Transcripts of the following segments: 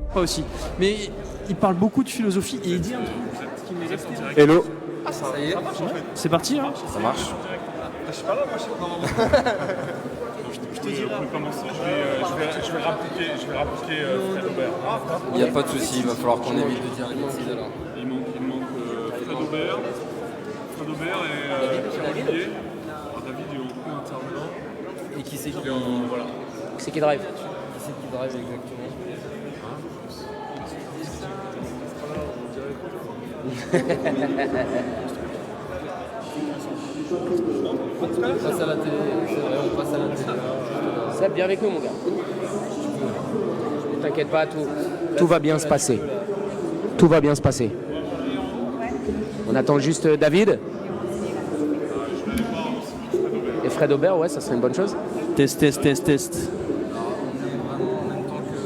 pas aussi. Mais il parle beaucoup de philosophie et il dit un truc qui m'est resté. Hello. Ça y est. C'est parti, hein. Ça marche. Je suis pas là, moi je suis pas je te dis, on peut commencer, je vais rappliquer Fred Aubert. Il n'y a pas de souci, il va falloir qu'on évite de dire les bêtises alors. Il manque Fred Aubert et Pierre Olivier. Alors, David est au coup intervenant. Et qui c'est qui Voilà. C'est qui drive. Qui c'est qui drive exactement? On passe à la télé, c'est vrai, on passe à la télé. Seb, viens avec nous, mon gars. Ne t'inquiète pas, tout va bien se passer. Tout va bien se passer. On attend juste David. Et Fred Aubert, ouais, ça serait une bonne chose. Test. On est vraiment en même temps que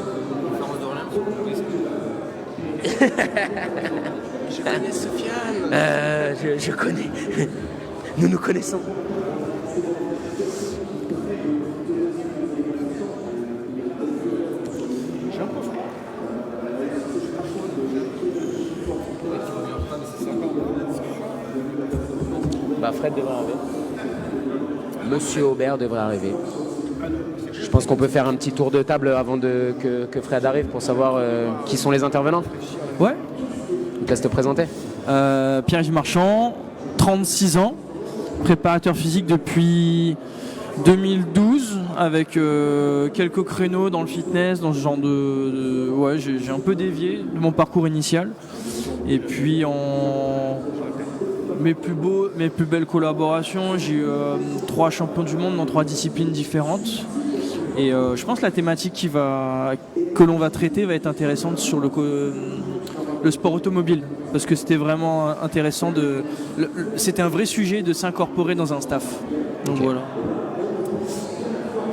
Je connais Sofiane. Je connais. Nous connaissons. Fred devrait arriver. Monsieur Aubert devrait arriver. Je pense qu'on peut faire un petit tour de table avant que Fred arrive pour savoir qui sont les intervenants. Ouais. Je te laisse te présenter. Pierre-Yves Marchand, 36 ans, préparateur physique depuis 2012 avec quelques créneaux dans le fitness, dans ce genre de ouais, j'ai un peu dévié de mon parcours initial. Et puis mes plus belles collaborations, j'ai eu 3 champions du monde dans 3 disciplines différentes. Et je pense que la thématique que l'on va traiter va être intéressante sur le sport automobile, parce que c'était vraiment intéressant c'était un vrai sujet de s'incorporer dans un staff. Donc Okay. Voilà.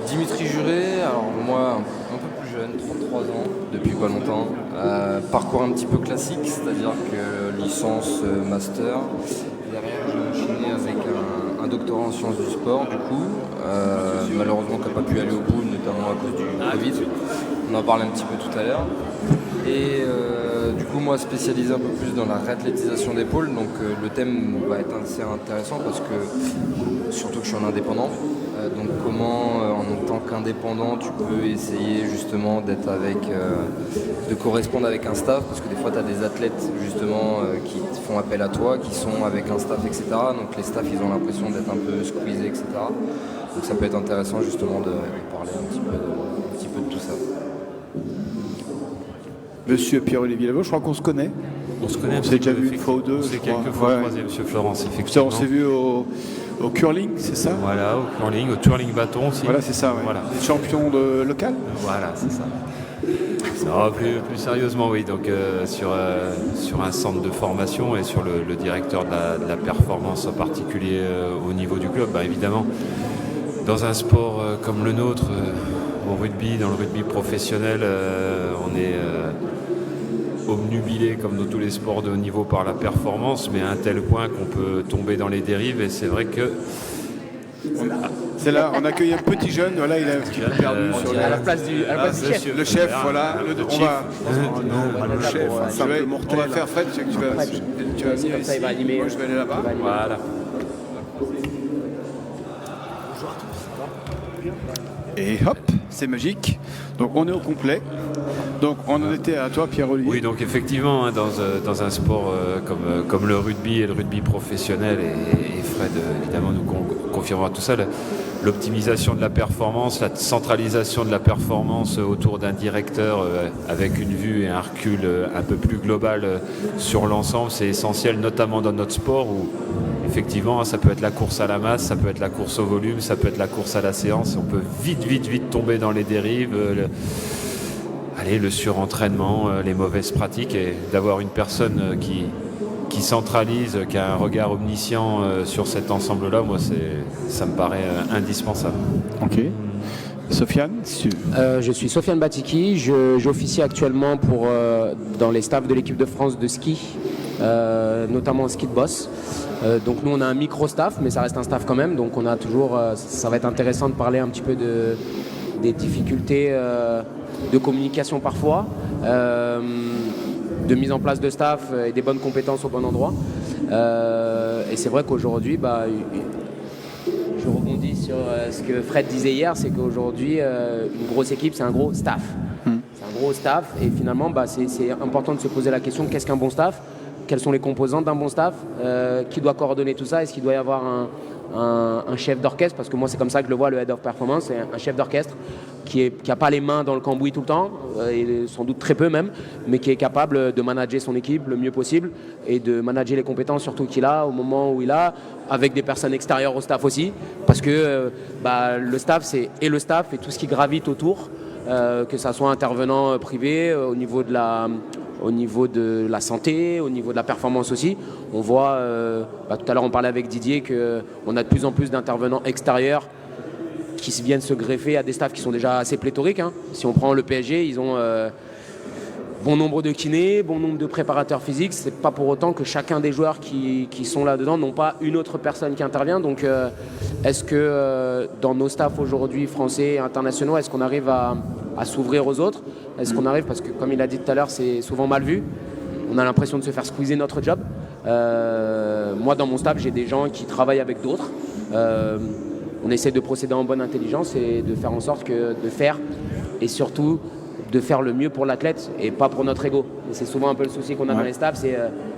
Dimitri Juré, alors moi un peu plus jeune, 33 ans, depuis pas longtemps. Parcours un petit peu classique, c'est-à-dire que licence, master. Derrière, j'ai enchaîné avec un doctorat en sciences du sport, du coup. Malheureusement, qui n'a pas pu aller au bout, notamment à cause du Covid. On en parlait un petit peu tout à l'heure. Et du coup, moi, spécialisé un peu plus dans la réathlétisation d'épaule. Donc, le thème va être assez intéressant parce que, surtout que je suis un indépendant. Donc, comment, en tant qu'indépendant, tu peux essayer justement de correspondre avec un staff, parce que des fois, tu as des athlètes justement qui font appel à toi, qui sont avec un staff, etc. Donc, les staffs, ils ont l'impression d'être un peu squeezés, etc. Donc, ça peut être intéressant justement de parler un petit peu de tout ça. Monsieur Pierre-Olivier Lavaux, je crois qu'on se connaît. On se connaît. On s'est déjà vu une fois ou deux. On s'est je crois. quelques fois croisé, Monsieur Florence, effectivement. On s'est vu au curling, c'est ça? Voilà, au twirling bâton aussi. Voilà, c'est ça, ouais. Voilà. Champion local? Voilà, c'est ça. Non, plus sérieusement, oui. Donc sur un centre de formation et sur le directeur de la performance en particulier au niveau du club, bah, évidemment, dans un sport comme le nôtre, au rugby, dans le rugby professionnel, on est obnubilé comme dans tous les sports de haut niveau par la performance, mais à un tel point qu'on peut tomber dans les dérives, et c'est vrai que C'est là, on accueille un petit jeune, voilà, il a un petit peu perdu sur À la place du chef. le chef, voilà. le On chief. va, Le chef, on va faire Fred, tu vas venir comme ça, il va ici, animer. moi je vais aller là-bas. Voilà. Et hop, c'est magique. Donc on est au complet. Donc on en était à toi, Pierre-Olivier. Oui, donc effectivement, hein, dans un sport comme le rugby et le rugby professionnel, et Fred évidemment nous confirmera tout ça, l'optimisation de la performance, la centralisation de la performance autour d'un directeur avec une vue et un recul un peu plus global sur l'ensemble, c'est essentiel, notamment dans notre sport où effectivement ça peut être la course à la masse, ça peut être la course au volume, ça peut être la course à la séance, on peut vite tomber dans les dérives, le surentraînement, les mauvaises pratiques, et d'avoir une personne qui centralise, qui a un regard omniscient sur cet ensemble-là, moi ça me paraît indispensable. Ok. Sofiane, Je suis Sofiane Batiki, j'officie actuellement dans les staffs de l'équipe de France de ski, notamment en ski de boss. Donc nous on a un micro-staff, mais ça reste un staff quand même, donc on a toujours, ça va être intéressant de parler un petit peu des difficultés de communication parfois, de mise en place de staff et des bonnes compétences au bon endroit. Et c'est vrai qu'aujourd'hui, je rebondis sur ce que Fred disait hier, c'est qu'aujourd'hui, une grosse équipe, c'est un gros staff. C'est un gros staff et finalement, c'est important de se poser la question, qu'est-ce qu'un bon staff ? Quelles sont les composantes d'un bon staff ? Qui doit coordonner tout ça ? Est-ce qu'il doit y avoir un chef d'orchestre ? Parce que moi, c'est comme ça que je le vois, le head of performance, c'est un chef d'orchestre qui n'a pas les mains dans le cambouis tout le temps, et sans doute très peu même, mais qui est capable de manager son équipe le mieux possible et de manager les compétences surtout qu'il a au moment où il a, avec des personnes extérieures au staff aussi, parce que le staff, c'est et le staff et tout ce qui gravite autour, que ça soit intervenant privé, au niveau de la santé, au niveau de la performance aussi. On voit, tout à l'heure on parlait avec Didier qu'on a de plus en plus d'intervenants extérieurs qui viennent se greffer à des staffs qui sont déjà assez pléthoriques. Si on prend le PSG, ils ont bon nombre de kinés, bon nombre de préparateurs physiques. C'est pas pour autant que chacun des joueurs qui sont là-dedans n'ont pas une autre personne qui intervient. Donc est-ce que dans nos staffs aujourd'hui, français et internationaux, est-ce qu'on arrive à s'ouvrir aux autres ? Est-ce qu'on arrive, parce que comme il a dit tout à l'heure, c'est souvent mal vu. On a l'impression de se faire squeezer notre job. Moi, dans mon staff, j'ai des gens qui travaillent avec d'autres. On essaie de procéder en bonne intelligence et de faire en sorte de faire et surtout de faire le mieux pour l'athlète et pas pour notre ego. Et c'est souvent un peu le souci qu'on a dans les staffs, c'est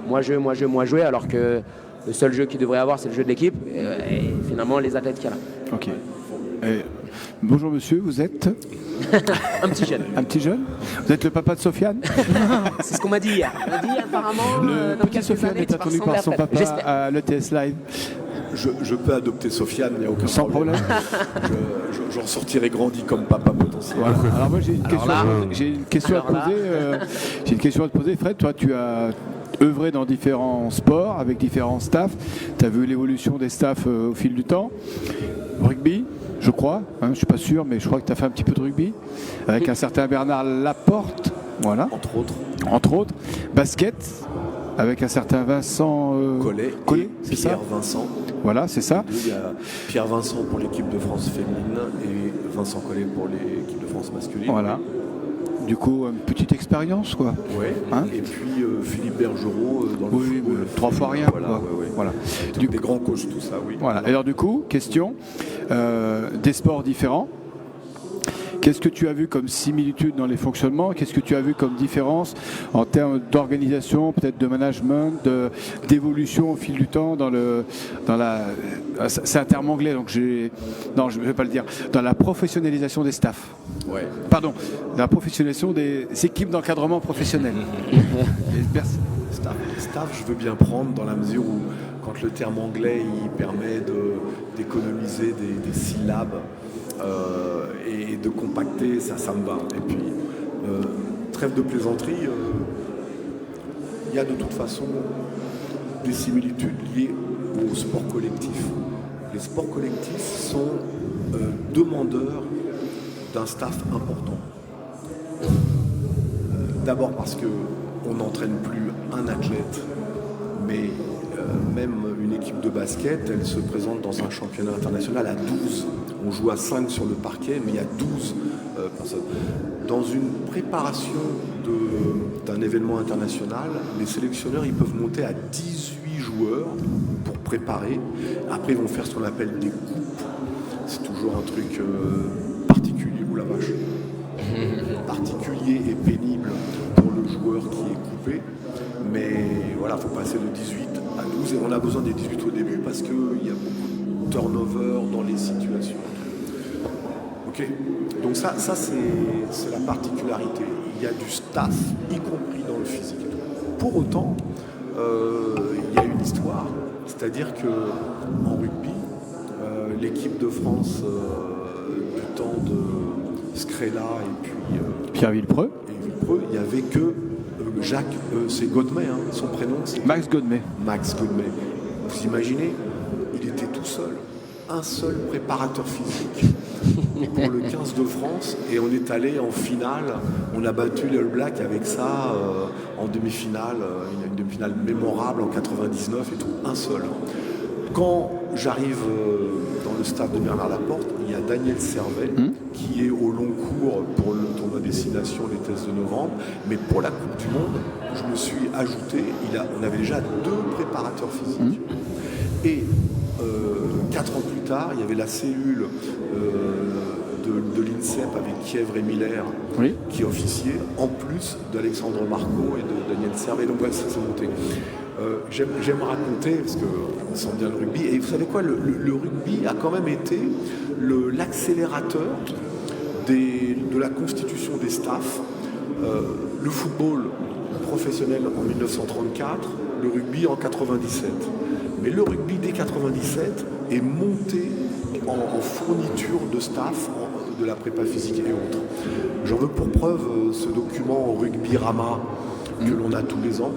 moi jouer, alors que le seul jeu qu'il devrait avoir, c'est le jeu de l'équipe et finalement les athlètes qu'il y a là. Ok. Bonjour monsieur, vous êtes Un petit jeune. Un petit jeune ? Vous êtes le papa de Sofiane ? C'est ce qu'on m'a dit hier. On m'a dit apparemment Le dans petit quelques Sofiane années, est tu vas attendu ressembler par à son Fred. papa J'espère. à l'ETS Live. Je peux adopter Sofiane, il n'y a aucun Sans problème. J'en sortirai grandi comme papa potentiel. Voilà. Alors moi j'ai une question Alors là. J'ai une question à te poser. Fred, toi tu as œuvré dans différents sports avec différents staffs. Tu as vu l'évolution des staffs au fil du temps. Rugby, je crois, je ne suis pas sûr, mais je crois que tu as fait un petit peu de rugby avec un certain Bernard Laporte, voilà. Entre autres. Basket, avec un certain Vincent Collet, c'est ça ? Pierre Vincent. Voilà, c'est ça. Il y a Pierre Vincent pour l'équipe de France féminine et Vincent Collet pour l'équipe de France masculine. Voilà. Du coup, une petite expérience, quoi. Ouais. Et puis Philippe Bergerot dans le football. 3 fois rien. Voilà, quoi. ouais. Voilà. Des grands coachs, tout ça, oui. Voilà. Et alors du coup, question, des sports différents. Qu'est-ce que tu as vu comme similitude dans les fonctionnements ? Qu'est-ce que tu as vu comme différence en termes d'organisation, peut-être de management, d'évolution au fil du temps c'est un terme anglais, donc non, je ne vais pas le dire. Dans la professionnalisation des staffs. Ouais. Pardon, la professionnalisation des équipes d'encadrement professionnel. Staff, je veux bien prendre dans la mesure où, quand le terme anglais il permet d'économiser des syllabes et de compacter, ça me va. Et puis, trêve de plaisanterie, il y a de toute façon des similitudes liées au sport collectif. Les sports collectifs sont demandeurs d'un staff important. D'abord parce qu'on n'entraîne plus un athlète, mais même une équipe de basket, elle se présente dans un championnat international à 12. On joue à 5 sur le parquet, mais il y a 12 personnes. Dans une préparation d'un événement international, les sélectionneurs ils peuvent monter à 18 joueurs pour préparer. Après, ils vont faire ce qu'on appelle des coupes. C'est toujours un truc particulier, ou la vache, particulier et pénible pour le joueur qui est coupé. Mais voilà, il faut passer de 18 à 12 et on a besoin des 18 au début parce qu'il y a beaucoup de turnover dans les situations. Ok, donc ça c'est la particularité. Il y a du staff, y compris dans le physique. Pour autant, il y a une histoire, c'est-à-dire qu'en rugby, l'équipe de France du temps de Scrella et puis Pierre Villepreux, il n'y avait que Jacques, c'est Godmet, son prénom c'est Max Godmet. Max Godmet. Vous imaginez, il était tout seul, un seul préparateur physique pour le 15 de France et on est allé en finale, on a battu les All Blacks avec ça en demi-finale, une demi-finale mémorable en 99 et tout, un seul. Quand j'arrive dans le staff de Bernard Laporte, il il y a Daniel Servet qui est au long cours pour le tournoi Destination, les tests de novembre. Mais pour la Coupe du Monde, je me suis ajouté, on avait déjà 2 préparateurs physiques. Et 4 ans plus tard, il y avait la cellule de l'INSEP avec Kievre et Miller qui officiait, en plus d'Alexandre Marco et de Daniel Servet. Donc ça s'est monté. J'aime raconter, parce qu'on sent bien le rugby, et vous savez quoi, le rugby a quand même été l'accélérateur de la constitution des staffs. Le football professionnel en 1934, le rugby en 97. Mais le rugby dès 97 est monté en fourniture de staff, de la prépa physique et autres. J'en veux pour preuve ce document Rugby Rama que l'on a tous les ans.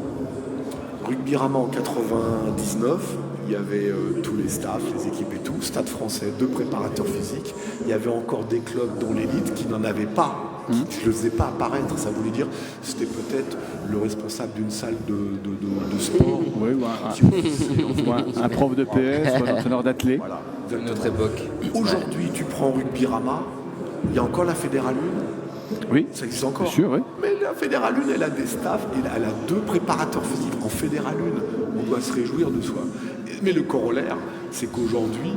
Rugby Rama en 99, il y avait tous les staffs, les équipes et tout, Stade français, 2 préparateurs physiques. Il y avait encore des clubs dont l'élite qui n'en avait pas, qui ne le faisaient pas apparaître. Ça voulait dire c'était peut-être le responsable d'une salle de sport. Oui, ou un prof de PS, ou un entraîneur d'athlète. Voilà, notre époque. Aujourd'hui, tu prends Rugby Rama, il y a encore la Fédérale 1. Oui, ça existe encore. Bien sûr, oui. Mais la Fédérale 1, elle a des staffs, elle a 2 préparateurs physiques. En Fédérale 1, on doit se réjouir de soi. Mais le corollaire, c'est qu'aujourd'hui,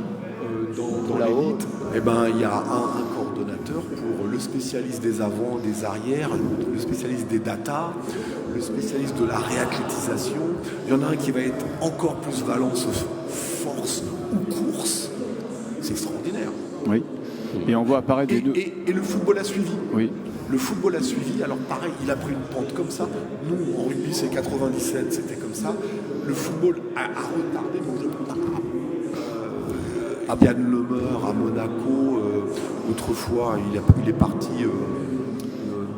dans l'élite, il y a un coordonnateur pour le spécialiste des avants, des arrières, le spécialiste des data, le spécialiste de la réathlétisation. Il y en a un qui va être encore plus valant sur force ou course. C'est extraordinaire. Oui. Et on voit apparaître des deux. Et le football a suivi. Oui. Le football a suivi. Alors pareil, il a pris une pente comme ça. Nous, en rugby, c'est 97, c'était comme ça. Le football a retardé. Yann Lemeur à Monaco, autrefois, il est parti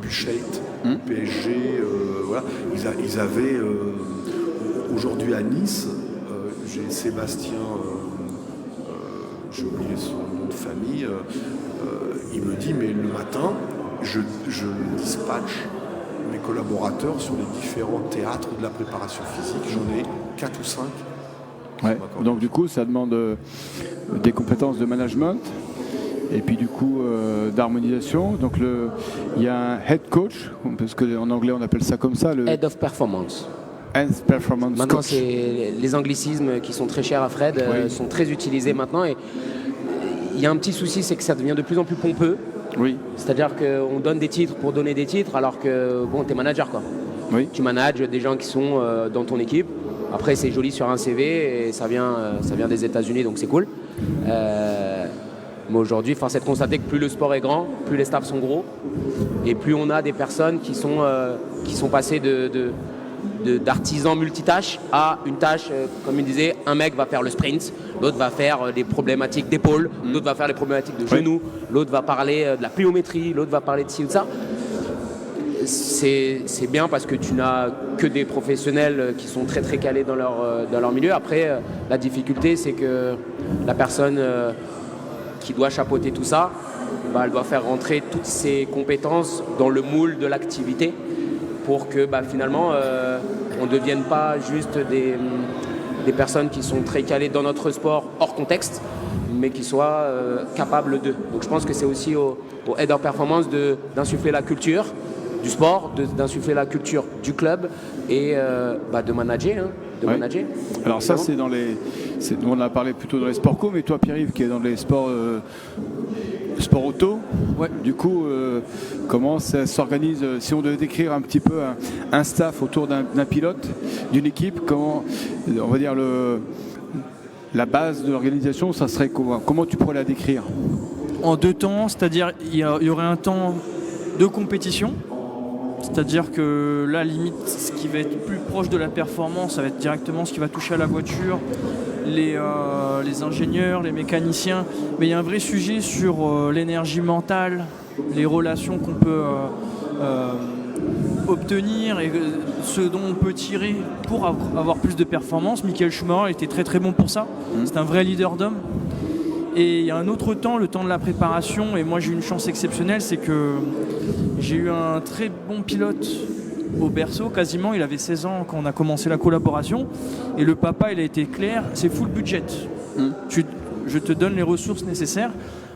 Buchheit, PSG. Voilà. Ils avaient aujourd'hui à Nice, j'ai Sébastien, j'ai oublié son nom de famille, il me dit, mais le matin, je dispatche mes collaborateurs sur les différents théâtres de la préparation physique. J'en ai 4 ou 5. Ouais. Donc du coup, ça demande des compétences de management et puis du coup d'harmonisation. Donc il y a un head coach, parce qu'en anglais on appelle ça comme ça. Le Head of Performance. Head Performance Maintenant, coach. c'est les anglicismes qui sont très chers à Fred, sont très utilisés maintenant. Et il y a un petit souci, c'est que ça devient de plus en plus pompeux. Oui. C'est-à-dire qu'on donne des titres pour donner des titres, alors que bon, t'es manager quoi. Oui. Tu manages des gens qui sont dans ton équipe. Après, c'est joli sur un CV et ça vient des États-Unis, donc c'est cool. Mais aujourd'hui, force est de constater que plus le sport est grand, plus les staffs sont gros, et plus on a des personnes qui sont passées d'artisans multitâches à une tâche, comme il disait, un mec va faire le sprint, l'autre va faire des problématiques d'épaule, l'autre va faire les problématiques de genoux, l'autre va parler de la pliométrie, l'autre va parler de ci ou de ça. C'est bien parce que tu n'as que des professionnels qui sont très très calés dans leur milieu. Après, la difficulté, c'est que la personne qui doit chapeauter tout ça, elle doit faire rentrer toutes ses compétences dans le moule de l'activité pour que finalement on ne devienne pas juste des personnes qui sont très calées dans notre sport hors contexte, mais qui soient capables d'eux. Donc je pense que c'est aussi au Head of Performance d'insuffler la culture du sport, d'insuffler la culture du club et de manager. Manager. Alors ça, c'est dans les... Nous, on a parlé plutôt dans les sports co, mais toi, Pierre-Yves, qui est dans les sports auto, du coup, comment ça s'organise, si on devait décrire un petit peu un staff autour d'un pilote, d'une équipe, comment, on va dire, la base de l'organisation, ça serait comment tu pourrais la décrire? En 2 temps, c'est-à-dire il y aurait un temps de compétition. C'est-à-dire que là, limite, ce qui va être plus proche de la performance, ça va être directement ce qui va toucher à la voiture, les ingénieurs, les mécaniciens. Mais il y a un vrai sujet sur l'énergie mentale, les relations qu'on peut obtenir et ce dont on peut tirer pour avoir plus de performance. Michael Schumacher était très très bon pour ça. C'est un vrai leader d'homme. Et il y a un autre temps, le temps de la préparation, et moi j'ai eu une chance exceptionnelle, c'est que j'ai eu un très bon pilote au berceau, quasiment, il avait 16 ans quand on a commencé la collaboration, et le papa il a été clair, c'est full budget. Je te donne les ressources nécessaires.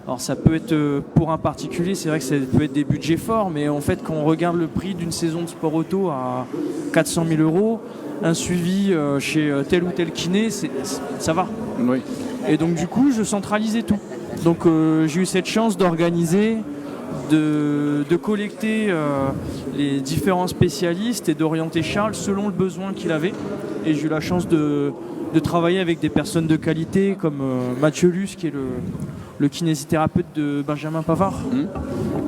Alors ça peut être pour un particulier, c'est vrai que ça peut être des budgets forts, mais en fait quand on regarde le prix d'une saison de sport auto à 400 000 €, un suivi chez tel ou tel kiné, ça va. Oui. Et donc du coup je centralisais tout. Donc j'ai eu cette chance d'organiser, de collecter les différents spécialistes et d'orienter Charles selon le besoin qu'il avait. Et j'ai eu la chance de travailler avec des personnes de qualité comme Mathieu Luce qui est le kinésithérapeute de Benjamin Pavard,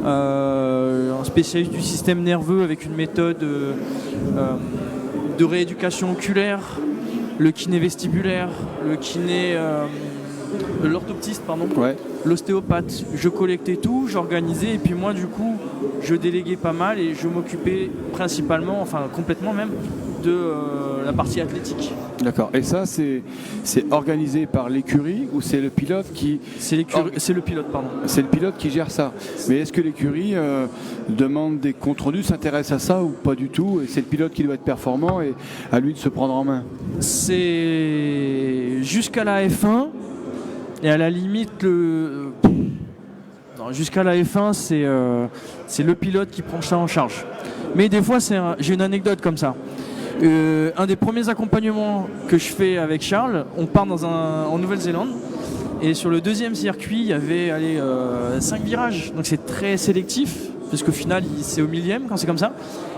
un spécialiste du système nerveux avec une méthode de rééducation oculaire, le kiné vestibulaire, le kiné l'orthoptiste, pardon, l'ostéopathe. Je collectais tout, j'organisais et puis moi du coup je déléguais pas mal et je m'occupais principalement, enfin complètement même, de la partie athlétique. D'accord. Et ça, c'est organisé par l'écurie ou c'est le pilote qui... C'est le pilote, pardon. C'est le pilote qui gère ça. Mais est-ce que l'écurie demande des comptes rendus, s'intéresse à ça ou pas du tout? Et c'est le pilote qui doit être performant et à lui de se prendre en main. C'est jusqu'à la F1 et à la limite jusqu'à la F1 c'est le pilote qui prend ça en charge. Mais des fois j'ai une anecdote comme ça. Un des premiers accompagnements que je fais avec Charles, on part en Nouvelle-Zélande et sur le deuxième circuit il y avait 5 virages, donc c'est très sélectif parce qu'au final c'est au millième quand c'est comme ça,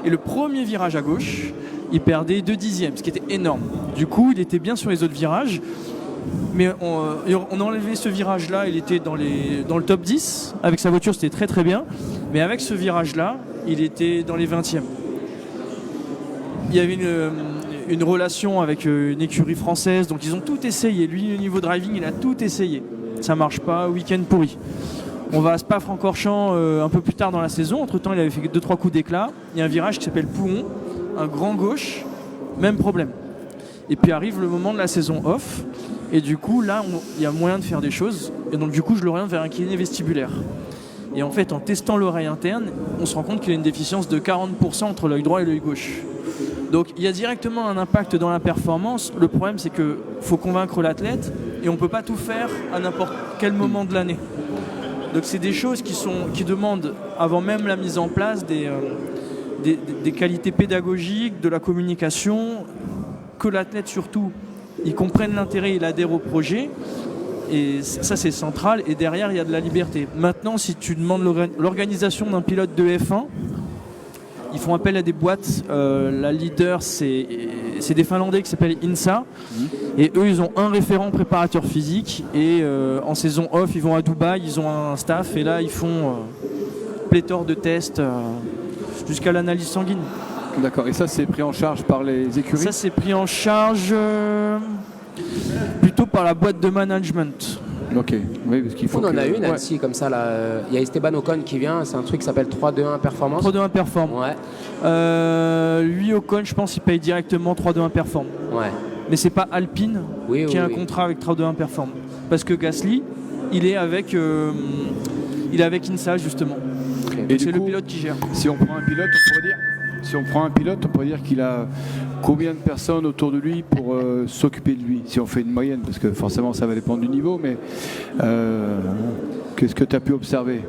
et le premier virage à gauche il perdait 2 dixièmes, ce qui était énorme. Du coup il était bien sur les autres virages, mais on a enlevé ce virage là, il était dans le top 10 avec sa voiture, c'était très très bien, mais avec ce virage là il était dans les 20e. Il y avait une relation avec une écurie française, donc ils ont tout essayé. Lui, au niveau driving, il a tout essayé. Ça marche pas, week-end pourri. On va à Spa-Francorchamps un peu plus tard dans la saison. Entre-temps, il avait fait 2-3 coups d'éclat. Il y a un virage qui s'appelle Pouhon, un grand gauche, même problème. Et puis arrive le moment de la saison off. Et du coup, là, il y a moyen de faire des choses. Et donc, du coup, je l'oriente vers un kiné vestibulaire. Et en fait, en testant l'oreille interne, on se rend compte qu'il y a une déficience de 40% entre l'œil droit et l'œil gauche. Donc il y a directement un impact dans la performance. Le problème c'est qu'il faut convaincre l'athlète et on ne peut pas tout faire à n'importe quel moment de l'année. Donc c'est des choses qui demandent, avant même la mise en place, des qualités pédagogiques, de la communication, que l'athlète surtout, il comprenne l'intérêt, il adhère au projet. Et ça c'est central, et derrière il y a de la liberté. Maintenant si tu demandes l'organisation d'un pilote de F1, ils font appel à des boîtes. La leader, c'est des Finlandais qui s'appellent INSA. Et eux, ils ont un référent préparateur physique. Et en saison off, ils vont à Dubaï, ils ont un staff. Et là, ils font pléthore de tests jusqu'à l'analyse sanguine. D'accord. Et ça, c'est pris en charge par les écuries? Ça, c'est pris en charge plutôt par la boîte de management. Ok, oui, parce qu'il faut. On en a une, Annecy, comme ça. Là. Il y a Esteban Ocon qui vient, c'est un truc qui s'appelle 3-2-1 Performance. 3-2-1 Perform. Ouais. Lui, Ocon, je pense qu'il paye directement 3-2-1 Perform. Ouais. Mais c'est pas Alpine qui a un contrat avec 3-2-1 Perform. Parce que Gasly, il est avec INSA, justement. Okay. Et c'est le pilote qui gère. Si on prend un pilote, on pourrait dire qu'il a combien de personnes autour de lui pour s'occuper de lui, si on fait une moyenne, parce que forcément ça va dépendre du niveau, mais qu'est-ce que tu as pu observer?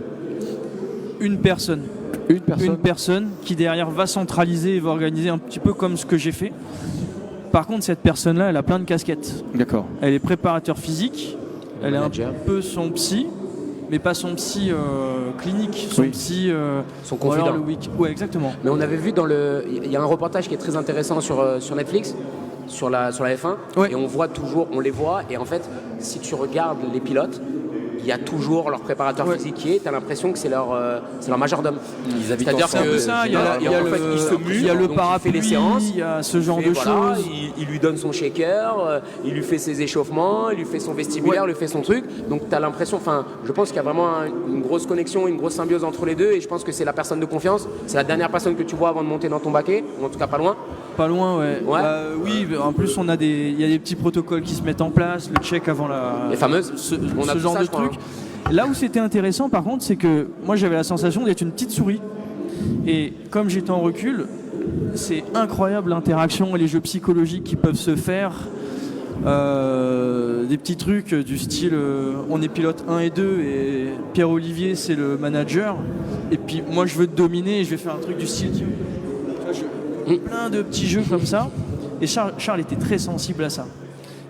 Une personne qui derrière va centraliser et va organiser un petit peu comme ce que j'ai fait. Par contre, cette personne-là, elle a plein de casquettes. D'accord. Elle est préparateur physique, elle est un peu son psy, mais pas son psy clinique, son psy... son confident. Oui, exactement. Mais on avait vu il y a un reportage qui est très intéressant sur Netflix, sur la F1, et on les voit, et en fait, si tu regardes les pilotes, il y a toujours leur préparateur physique qui est, tu as l'impression que c'est leur majordome. C'est-à-dire que ça, il y a le parapluie, les séances, il y a ce genre de choses. Il lui donne son shaker, il lui fait ses échauffements, il lui fait son vestibulaire, il lui fait son truc. Donc tu as l'impression, je pense qu'il y a vraiment une grosse connexion, une grosse symbiose entre les deux, et je pense que c'est la personne de confiance. C'est la dernière personne que tu vois avant de monter dans ton baquet, ou en tout cas pas loin. Pas loin, ouais. Oui, en plus il y a des petits protocoles qui se mettent en place, le check avant les fameuses, ce genre de truc. Là où c'était intéressant par contre, c'est que moi j'avais la sensation d'être une petite souris. Et comme j'étais en recul, c'est incroyable l'interaction et les jeux psychologiques qui peuvent se faire Des petits trucs du style on est pilote 1 et 2 et Pierre-Olivier c'est le manager et puis moi je veux te dominer et je vais faire un truc du style plein de petits jeux comme ça et Charles était très sensible à ça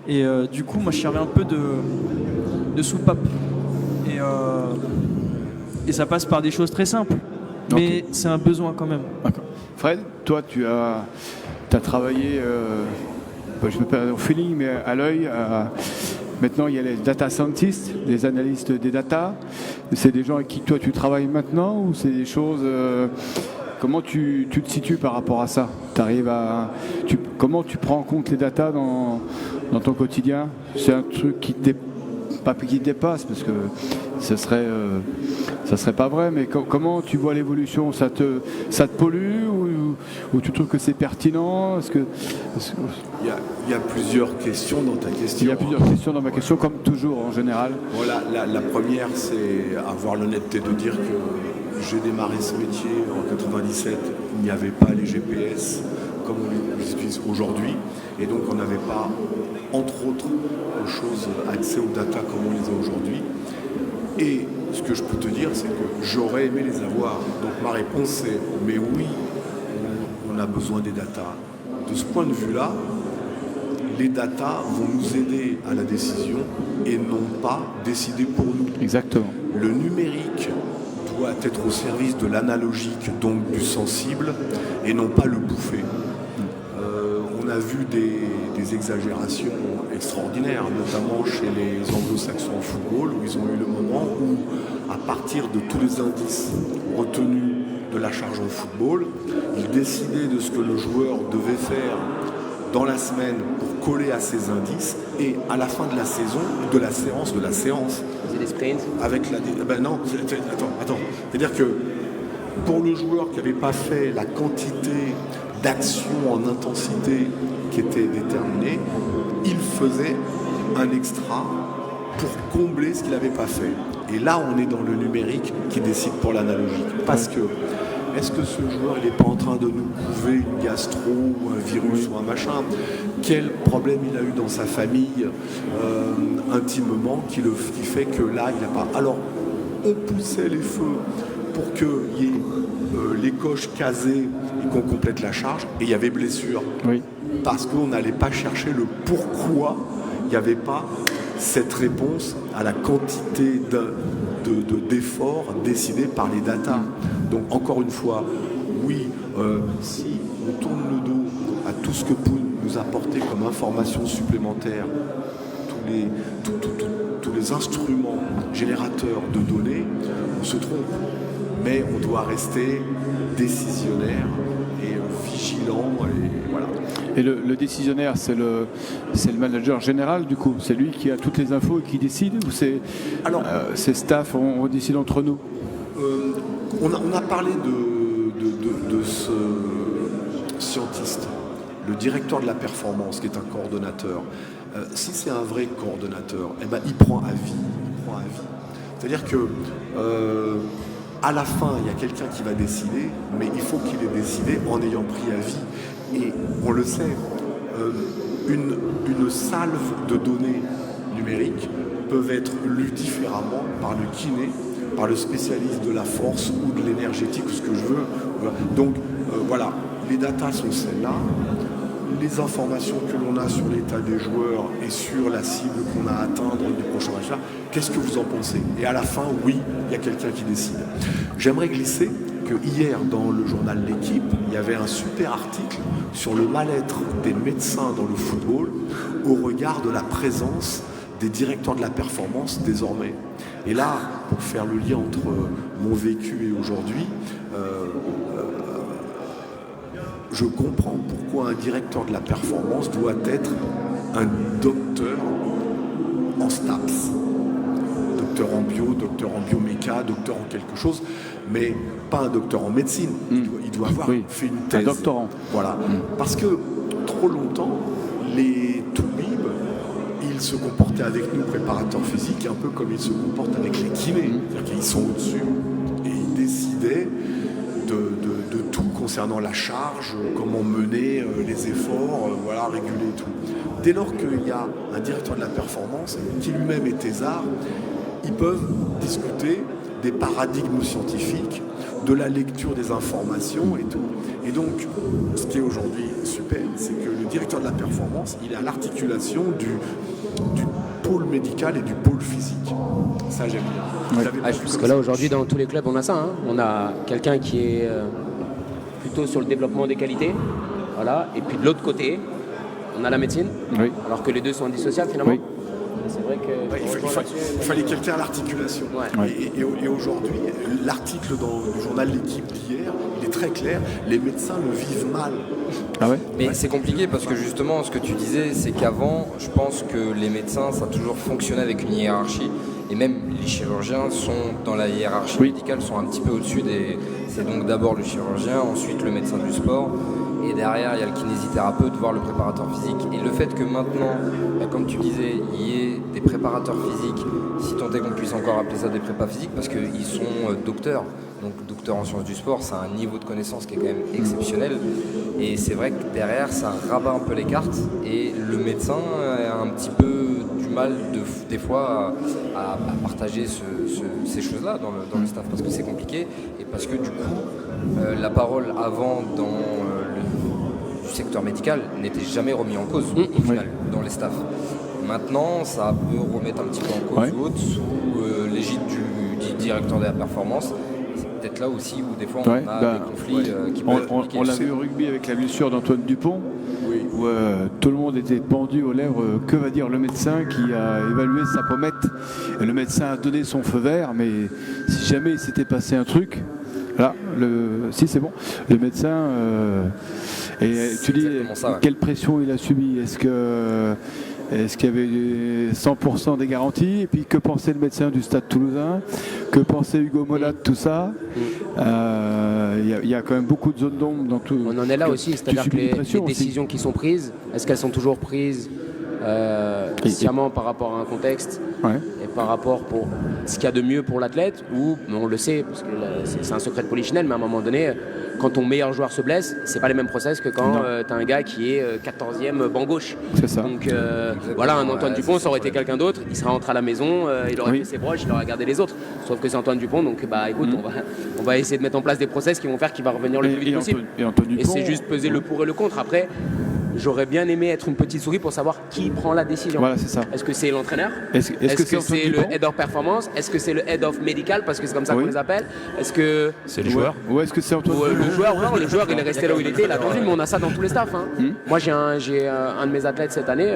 et du coup moi je servais un peu de soupape et ça passe par des choses très simples mais c'est un besoin quand même. D'accord. Fred, toi tu as travaillé je ne vais pas au feeling, mais à l'œil. Maintenant, il y a les data scientists, les analystes des data. C'est des gens avec qui toi tu travailles maintenant ou c'est des choses. Comment tu te situes par rapport à ça? Comment tu prends en compte les data dans ton quotidien? C'est un truc qui te dépasse parce que ça serait pas vrai, mais comment tu vois l'évolution? Ça te pollue ou tu trouves que c'est pertinent? Il y a plusieurs questions dans ta question. Il y a plusieurs questions dans ma question, comme toujours en général. Voilà, la première, c'est avoir l'honnêteté de dire que j'ai démarré ce métier en 97, il n'y avait pas les GPS comme on les utilise aujourd'hui, et donc on n'avait pas, entre autres choses, accès aux data comme on les a aujourd'hui. Et ce que je peux te dire, c'est que j'aurais aimé les avoir. Donc ma réponse c'est, mais oui, on a besoin des data. De ce point de vue-là, les data vont nous aider à la décision et non pas décider pour nous. Exactement. Le numérique doit être au service de l'analogique, donc du sensible, et non pas le bouffer. On a vu des exagérations extraordinaires, notamment chez les anglo-saxons en football, où ils ont eu le moment où, à partir de tous les indices retenus de la charge en football, ils décidaient de ce que le joueur devait faire dans la semaine pour coller à ces indices, et à la fin de la saison, de la séance, C'est des sprints. avec la... Ben non, attends. C'est-à-dire que pour le joueur qui n'avait pas fait la quantité d'actions en intensité qui était déterminée, il faisait un extra pour combler ce qu'il n'avait pas fait. Et là, on est dans le numérique qui décide pour l'analogique. Parce que, est-ce que ce joueur, il n'est pas en train de nous prouver une gastro ou un virus ou un machin? Quel problème il a eu dans sa famille intimement qui fait que là, il n'a pas... Alors, on poussait les feux pour qu'il y ait les coches casées et qu'on complète la charge, et il y avait blessure. Oui. Parce qu'on n'allait pas chercher le pourquoi il n'y avait pas cette réponse à la quantité d'efforts décidés par les data. Donc encore une fois, oui, si on tourne le dos à tout ce que peut nous apporter comme information supplémentaire, tous les instruments générateurs de données, on se trompe. Mais on doit rester décisionnaire et vigilant, et voilà. Et le décisionnaire, c'est le manager général, du coup? C'est lui qui a toutes les infos et qui décide? Ou c'est staff, on décide entre nous? On a parlé de ce scientiste, le directeur de la performance, qui est un coordonnateur. Si c'est un vrai coordonnateur, eh ben, il prend à vie. C'est-à-dire que à la fin, il y a quelqu'un qui va décider, mais il faut qu'il ait décidé en ayant pris à vie. Et on le sait, une salve de données numériques peuvent être lues différemment par le kiné, par le spécialiste de la force ou de l'énergétique, ou ce que je veux. Donc voilà, les datas sont celles-là. Les informations que l'on a sur l'état des joueurs et sur la cible qu'on a à atteindre du prochain match, qu'est-ce que vous en pensez? Et à la fin, oui, il y a quelqu'un qui décide. J'aimerais glisser que hier, dans le journal L'Équipe, il y avait un super article sur le mal-être des médecins dans le football au regard de la présence des directeurs de la performance désormais. Et là, pour faire le lien entre mon vécu et aujourd'hui, je comprends pourquoi un directeur de la performance doit être un docteur en STAPS. Docteur en bio, docteur en bioméca, docteur en quelque chose, mais pas un docteur en médecine. Il doit avoir fait une thèse. Un doctorant. Voilà. Parce que trop longtemps, les toubibs, ils se comportaient avec nous, préparateurs physiques, un peu comme ils se comportent avec les kinés. C'est-à-dire qu'ils sont au-dessus et ils décidaient de tout concernant la charge, comment mener les efforts, voilà, réguler et tout. Dès lors qu'il y a un directeur de la performance qui lui-même est thésard, ils peuvent discuter des paradigmes scientifiques, de la lecture des informations et tout. Et donc, ce qui est aujourd'hui super, c'est que le directeur de la performance, il est à l'articulation du pôle médical et du pôle physique. Ça, j'aime bien. Parce que là, aujourd'hui, dans tous les clubs, on a ça. On a quelqu'un qui est plutôt sur le développement des qualités. Voilà. Et puis de l'autre côté, on a la médecine. Oui. Alors que les deux sont indissociables, finalement. Oui. C'est vrai que... Il fallait quelqu'un à l'articulation. Ouais. Et aujourd'hui, l'article dans le journal L'Équipe d'hier, il est très clair, les médecins le vivent mal. Ah ouais? Mais c'est compliqué parce que justement, ce que tu disais, c'est qu'avant, je pense que les médecins, ça a toujours fonctionné avec une hiérarchie. Et même les chirurgiens sont dans la hiérarchie médicale, sont un petit peu au-dessus des... C'est donc d'abord le chirurgien, ensuite le médecin du sport. Et derrière, il y a le kinésithérapeute, voire le préparateur physique. Et le fait que maintenant, comme tu disais, il y ait des préparateurs physiques, si tant est qu'on puisse encore appeler ça des prépas physiques, parce qu'ils sont docteurs. Donc docteur en sciences du sport, c'est un niveau de connaissance qui est quand même exceptionnel. Et c'est vrai que derrière, ça rabat un peu les cartes. Et le médecin a un petit peu du mal des fois à partager ces choses-là dans le staff, parce que c'est compliqué. Et parce que du coup, la parole avant dans du secteur médical n'était jamais remis en cause au final dans les staffs. Maintenant, ça peut remettre un petit peu en cause ou autre sous l'égide du directeur de la performance. C'est peut-être là aussi où des fois on a des conflits qui peuvent être compliqués. On l'a vu au rugby avec la blessure d'Antoine Dupont, où tout le monde était pendu aux lèvres. Que va dire le médecin qui a évalué sa pommette? Et le médecin a donné son feu vert, mais si jamais il s'était passé un truc, là, si c'est bon, le médecin... et tu dis, quelle pression il a subi? Est-ce qu'il y avait 100% des garanties? Et puis que pensait le médecin du Stade Toulousain? Que pensait Hugo Mola de tout ça? Il y a quand même beaucoup de zones d'ombre dans tout. On en est là aussi, c'est-à-dire que les décisions qui sont prises, est-ce qu'elles sont toujours prises sciemment par rapport à un contexte et par rapport pour ce qu'il y a de mieux pour l'athlète, ou on le sait, parce que c'est un secret de polichinelle, mais à un moment donné, quand ton meilleur joueur se blesse, c'est pas les mêmes process que quand tu as un gars qui est 14e banc gauche. C'est ça. Donc voilà, un Antoine Dupont, ça aurait été quelqu'un d'autre, il serait rentré à la maison, il aurait fait ses broches, il aurait regardé les autres. Sauf que c'est Antoine Dupont, donc écoute, on va essayer de mettre en place des process qui vont faire qu'il va revenir le plus vite possible. Et c'est juste peser le pour et le contre. Après, j'aurais bien aimé être une petite souris pour savoir qui prend la décision. Voilà, c'est ça. Est-ce que c'est l'entraîneur? Est-ce que c'est le head of performance? Est-ce que c'est le head of médical, parce que c'est comme ça qu'on les appelle? Est-ce que c'est le joueur? Ou est-ce que c'est Antoine? Le joueur, il est resté là où il était, il a attendu, mais on a ça dans tous les staffs. Moi, j'ai un de mes athlètes cette année,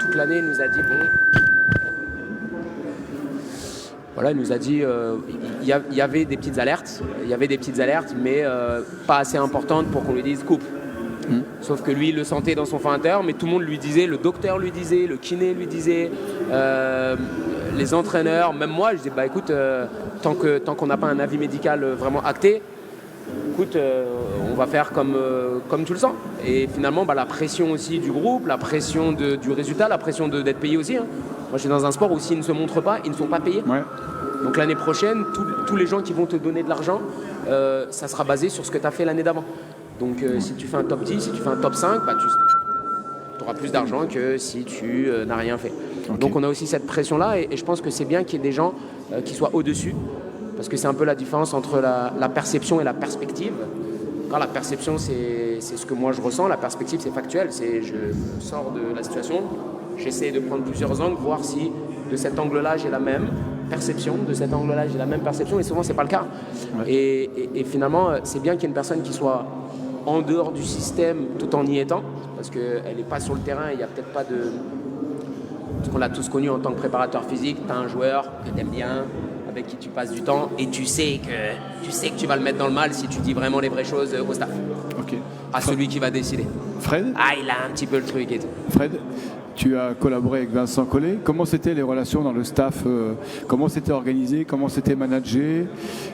toute l'année, il nous a dit Voilà, il nous a dit il y avait des petites alertes, mais pas assez importantes pour qu'on lui dise coupe. Sauf que lui, il le sentait dans son fond intérieur, mais tout le monde lui disait, le docteur lui disait, le kiné lui disait, les entraîneurs, même moi, je disais écoute, tant qu'on n'a pas un avis médical vraiment acté, écoute, on va faire comme tu le sens. Et finalement, la pression aussi du groupe, la pression du résultat, la pression d'être payé aussi. Moi, je suis dans un sport où s'ils ne se montrent pas, ils ne sont pas payés. Donc l'année prochaine, tous les gens qui vont te donner de l'argent, ça sera basé sur ce que tu as fait l'année d'avant. Donc si tu fais un top 10, si tu fais un top 5, tu auras plus d'argent que si tu n'as rien fait. Donc on a aussi cette pression-là, et je pense que c'est bien qu'il y ait des gens qui soient au-dessus, parce que c'est un peu la différence entre la perception et la perspective. Quand la perception, c'est ce que moi je ressens, la perspective, c'est factuel, c'est je sors de la situation, j'essaie de prendre plusieurs angles, voir si de cet angle-là j'ai la même perception, de cet angle-là j'ai la même perception, et souvent c'est pas le cas. Et finalement, c'est bien qu'il y ait une personne qui soit en dehors du système tout en y étant, parce qu'elle n'est pas sur le terrain, il n'y a peut-être pas de... Parce qu'on l'a tous connu en tant que préparateur physique, tu as un joueur que tu aimes bien, avec qui tu passes du temps, et tu sais que tu vas le mettre dans le mal si tu dis vraiment les vraies choses au staff. À celui qui va décider. Fred? Il a un petit peu le truc et tout. Fred, tu as collaboré avec Vincent Collet. Comment c'était les relations dans le staff? Comment c'était organisé? Comment c'était managé?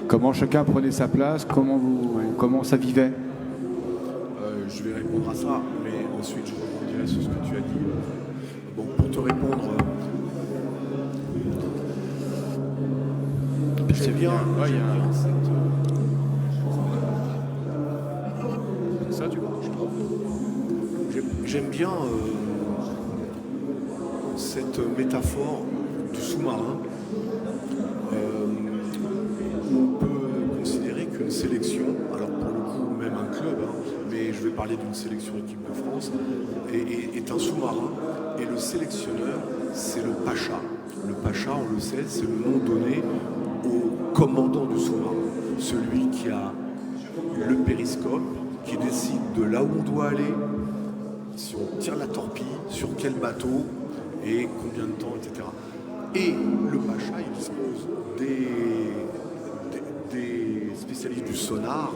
Comment chacun prenait sa place? Comment ça vivait? Je vais répondre à ça, mais ensuite je rebondirai sur ce que tu as dit. Bon, pour te répondre, j'aime bien cette... j'aime bien cette métaphore du sous-marin. Où on peut considérer qu'une sélection, alors pour le coup même un club, mais je vais parler d'une sélection équipe de France, est un sous-marin, et le sélectionneur, c'est le pacha. Le pacha, on le sait, c'est le nom donné au commandant du sous-marin, celui qui a le périscope, qui décide de là où on doit aller, si on tire la torpille, sur quel bateau, et combien de temps, etc. Et le pacha, il dispose des spécialistes du sonar,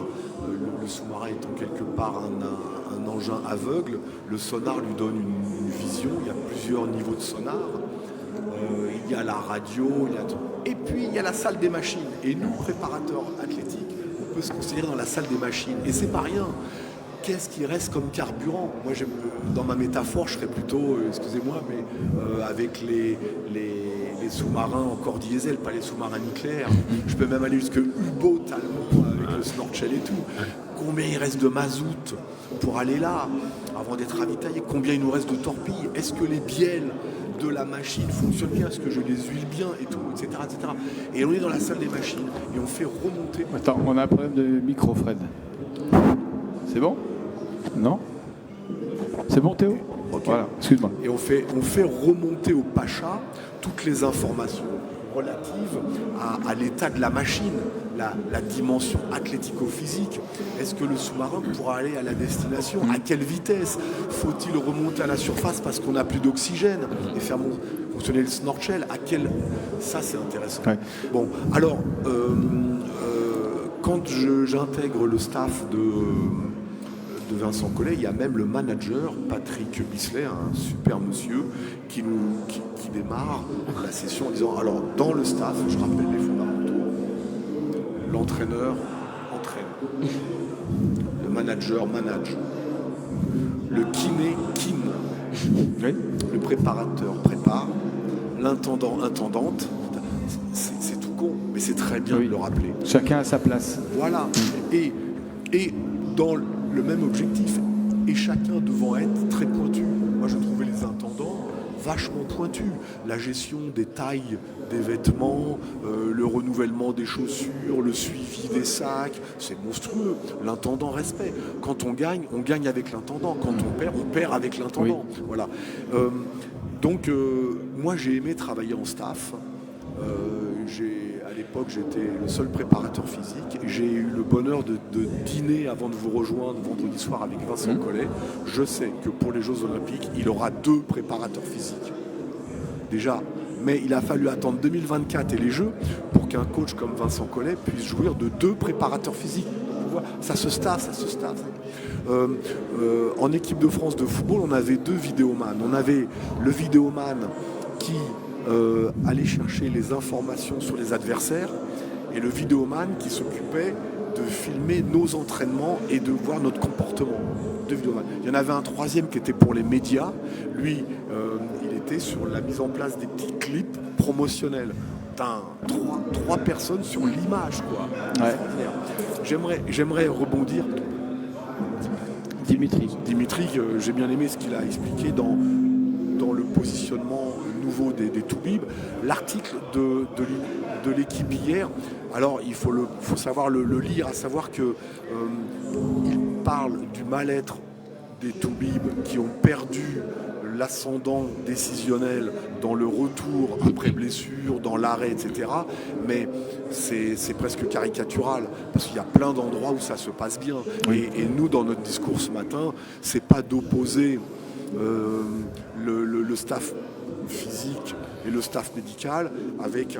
le sous-marin étant quelque part un engin aveugle, le sonar lui donne une vision, il y a plusieurs niveaux de sonar, il y a la radio, et puis il y a la salle des machines. Et nous, préparateurs athlétiques, on peut se considérer dans la salle des machines, et c'est pas rien. Qu'est-ce qui reste comme carburant? Moi, dans ma métaphore, je serais plutôt, excusez-moi, mais avec les sous-marins encore diesel, pas les sous-marins nucléaires. Je peux même aller jusqu'à U-boat allemand avec le snorkel et tout. Combien il reste de mazout pour aller là avant d'être ravitaillé? Combien il nous reste de torpilles? Est-ce que les bielles de la machine fonctionnent bien? Est-ce que je les huile bien et tout, etc., etc. Et on est dans la salle des machines et on fait remonter. Attends, on a un problème de micro, Fred. C'est bon? Non? C'est bon, Théo? Okay. Voilà, excuse-moi. Et on fait remonter au pacha toutes les informations relatives à l'état de la machine, la dimension athlético-physique. Est-ce que le sous-marin pourra aller à la destination? À quelle vitesse? Faut-il remonter à la surface parce qu'on n'a plus d'oxygène et faire fonctionner le snorkel? Ça, c'est intéressant. Ouais. Bon, alors, quand j'intègre le staff de Vincent Collet, il y a même le manager, Patrick Bisley, un super monsieur, qui démarre la session en disant, alors dans le staff, je rappelle les fondamentaux, l'entraîneur entraîne, le manager manage, le kiné kine, le préparateur prépare, l'intendant intendante, c'est tout con, mais c'est très bien de le rappeler. Chacun a sa place. Voilà, et dans le même objectif, et chacun devant être très pointu. Moi, je trouvais les intendants vachement pointus. La gestion des tailles des vêtements, le renouvellement des chaussures, le suivi des sacs, c'est monstrueux. L'intendant respect. Quand on gagne avec l'intendant. Quand on perd avec l'intendant. Oui. Voilà. Donc, moi, j'ai aimé travailler en staff. À l'époque, j'étais le seul préparateur physique. J'ai eu le bonheur de dîner avant de vous rejoindre vendredi soir avec Vincent Collet. Je sais que pour les Jeux Olympiques, il aura 2 préparateurs physiques. Déjà. Mais il a fallu attendre 2024 et les Jeux pour qu'un coach comme Vincent Collet puisse jouir de 2 préparateurs physiques. Ça se staffe. En équipe de France de football, on avait 2 vidéomans. On avait le vidéoman qui aller chercher les informations sur les adversaires et le vidéoman qui s'occupait de filmer nos entraînements et de voir notre comportement. Il y en avait un 3e qui était pour les médias. Lui, il était sur la mise en place des petits clips promotionnels. 3 personnes sur l'image, quoi. Ouais. J'aimerais rebondir. Dimitri, j'ai bien aimé ce qu'il a expliqué dans le positionnement nouveau des Toubib. L'article de l'équipe hier, alors il faut savoir le lire, à savoir que il parle du mal-être des Toubib qui ont perdu l'ascendant décisionnel dans le retour après blessure, dans l'arrêt, etc. Mais c'est presque caricatural, parce qu'il y a plein d'endroits où ça se passe bien. Oui. Et nous, dans notre discours ce matin, c'est pas d'opposer le staff physique et le staff médical avec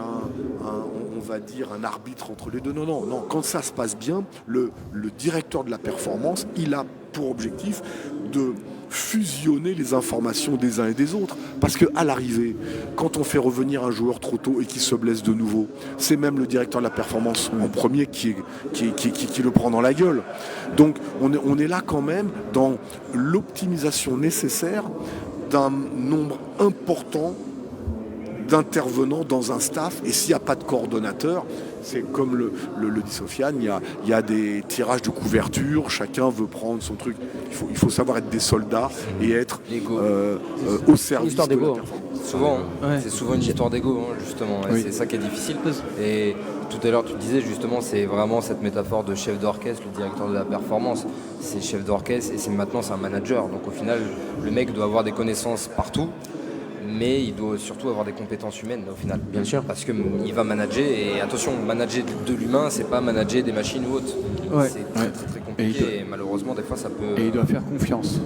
on va dire un arbitre entre les deux. Non. Quand ça se passe bien, le directeur de la performance, il a pour objectif de fusionner les informations des uns et des autres. Parce qu'à l'arrivée, quand on fait revenir un joueur trop tôt et qu'il se blesse de nouveau, c'est même le directeur de la performance en premier qui le prend dans la gueule. Donc on est là quand même dans l'optimisation nécessaire d'un nombre important d'intervenants dans un staff, et s'il n'y a pas de coordonnateur, C'est comme le dit Sofiane, il y a des tirages de couverture, chacun veut prendre son truc. Il faut savoir être des soldats et être au service de la performance. Souvent, c'est souvent une histoire d'ego, justement. Et c'est ça qui est difficile. Et tout à l'heure, tu disais justement, c'est vraiment cette métaphore de chef d'orchestre, le directeur de la performance. C'est chef d'orchestre et maintenant c'est un manager. Donc au final, le mec doit avoir des connaissances partout, mais il doit surtout avoir des compétences humaines au final. Bien sûr. Parce qu'il va manager, et attention, manager de l'humain, c'est pas manager des machines ou autres. Ouais. C'est très compliqué et malheureusement, des fois, ça peut... Et il doit faire confiance.